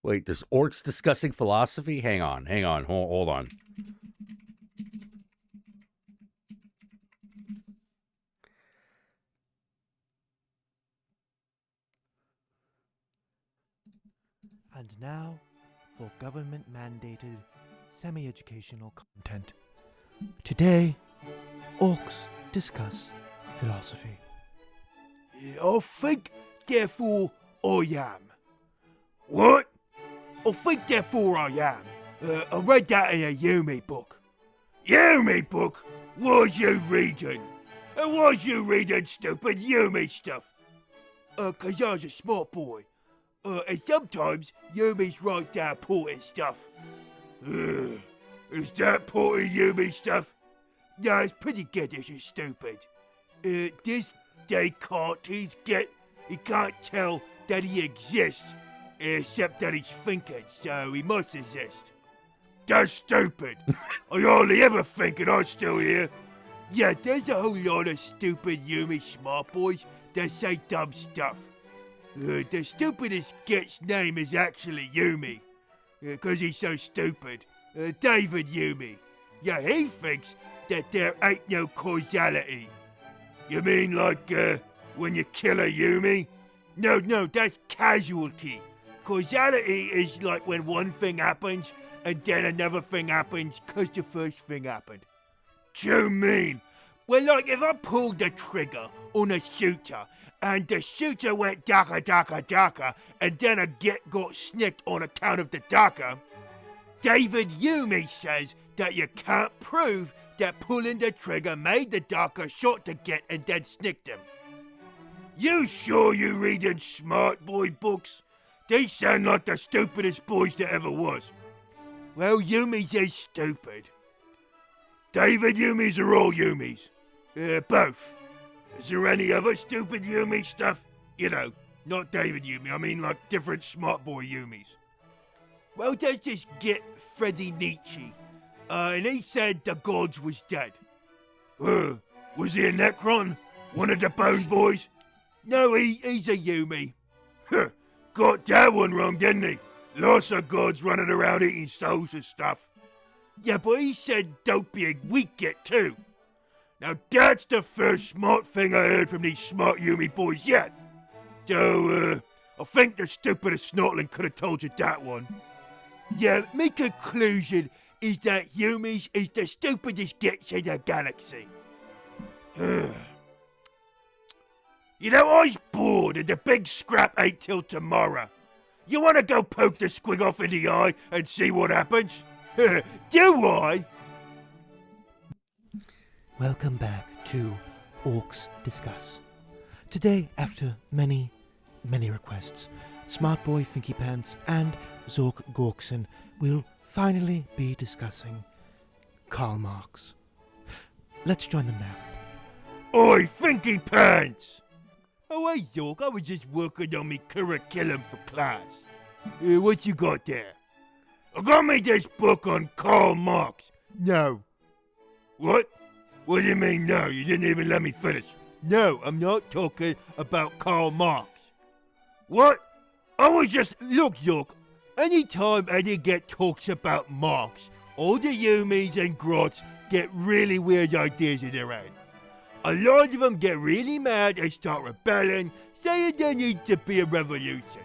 Wait, this orcs discussing philosophy? Hang on, hold on. And now for government-mandated semi-educational content. Today, orcs discuss philosophy. I think, therefore, I am. What? I think, therefore, I am. I read that in a Yumi book. Yumi book? What you reading? And what you reading stupid Yumi stuff? 'Cause I was a smart boy. And sometimes Yumis write down important stuff. Is that important Yumi stuff? No, it's pretty good, this is stupid. This Descartes, he can't tell that he exists, except that he's thinking, so he must exist. That's stupid. I hardly ever think and I'm still here. Yeah, there's a whole lot of stupid Yumi smart boys that say dumb stuff. The stupidest git's name is actually Yumi, because he's so stupid. David Yumi. Yeah, he thinks that there ain't no causality. You mean like, when you kill a Yumi? No, that's casualty. Causality is like when one thing happens, and then another thing happens because the first thing happened. Do you mean? Well, like if I pulled the trigger on a shooter, and the shooter went daka daka daka, and then a git got snicked on account of the daka, David Yumi says that you can't prove that pulling the trigger made the daka shot the git and then snicked him. You sure you reading smart boy books? They sound like the stupidest boys that ever was. Well, Yumis is stupid. David Yumis are all Yumis. Both. Is there any other stupid Yumi stuff? You know, not David Yumi, I mean like different smart boy Yumis. Well, there's this git Freddie Nietzsche, and he said the gods was dead. Was he a Necron? One of the Bone Boys? No, he's a Yumi. Got that one wrong, didn't he? Lots of gods running around eating souls and stuff. Yeah, but he said don't be a weak git too. Now that's the first smart thing I heard from these smart Yumi boys yet. So, I think the stupidest Snortling could have told you that one. Yeah, my conclusion is that Yumis is the stupidest gits in the galaxy. You know, I was bored and the big scrap ain't till tomorrow. You want to go poke the squig off in the eye and see what happens? Do I? Welcome back to Orcs Discuss. Today, after many requests, Smart Boy Finky Pants and Zork Gorkson will finally be discussing Karl Marx. Let's join them now. Oi, Finky Pants! Oh, hey, Zork, I was just working on me curriculum for class. What you got there? I got me this book on Karl Marx. No. What? What do you mean no? You didn't even let me finish. No, I'm not talking about Karl Marx. What? I was just... Look, Zork, anytime any git talks about Marx, all the Yumis and Grots get really weird ideas in their head. A lot of them get really mad and start rebelling, saying there needs to be a revolution.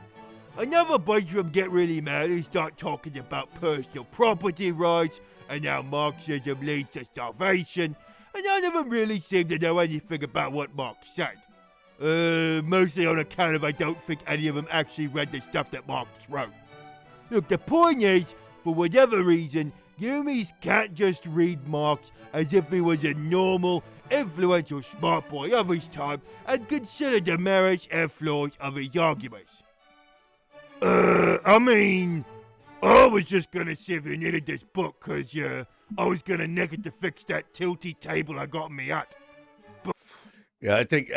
Another bunch of them get really mad and start talking about personal property rights and how Marxism leads to starvation, and none of them really seem to know anything about what Marx said. Mostly on account of I don't think any of them actually read the stuff that Marx wrote. Look, the point is, for whatever reason, Yumis can't just read Marx as if he was a normal, influential smart boy of his time and consider the merits and flaws of his arguments. I mean, I was just gonna see if you needed this book, cause, I was gonna nick it to fix that tilty table I got in me hut. But... Yeah, I think,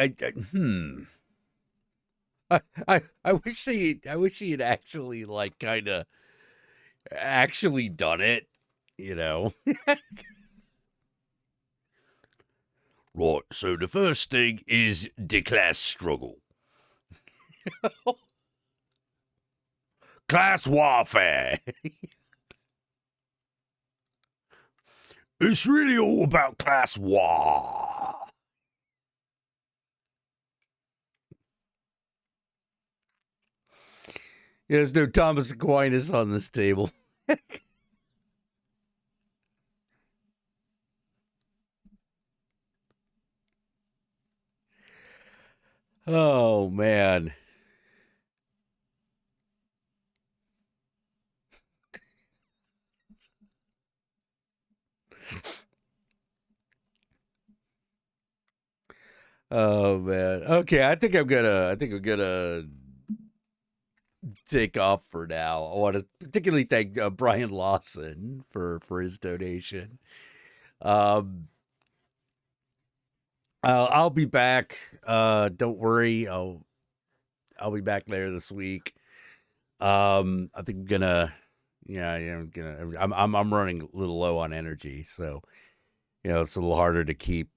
I wish he had actually like kind of actually done it, you know. Right, so the first thing is the class struggle. Class warfare. It's really all about class war. Yeah, there's no Thomas Aquinas on this table. Oh, man. Oh, man. Okay, I think I'm gonna take off for now. I want to particularly thank Brian Lawson for his donation. I'll be back. Don't worry. I'll be back later this week. I think I'm gonna, I'm running a little low on energy, so it's a little harder to keep.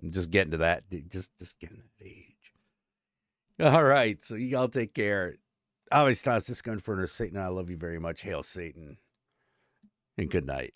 Just getting to that, just getting to that age. All right, so y'all take care. I always thought this gun for Satan. I love you very much. Hail Satan, and good night.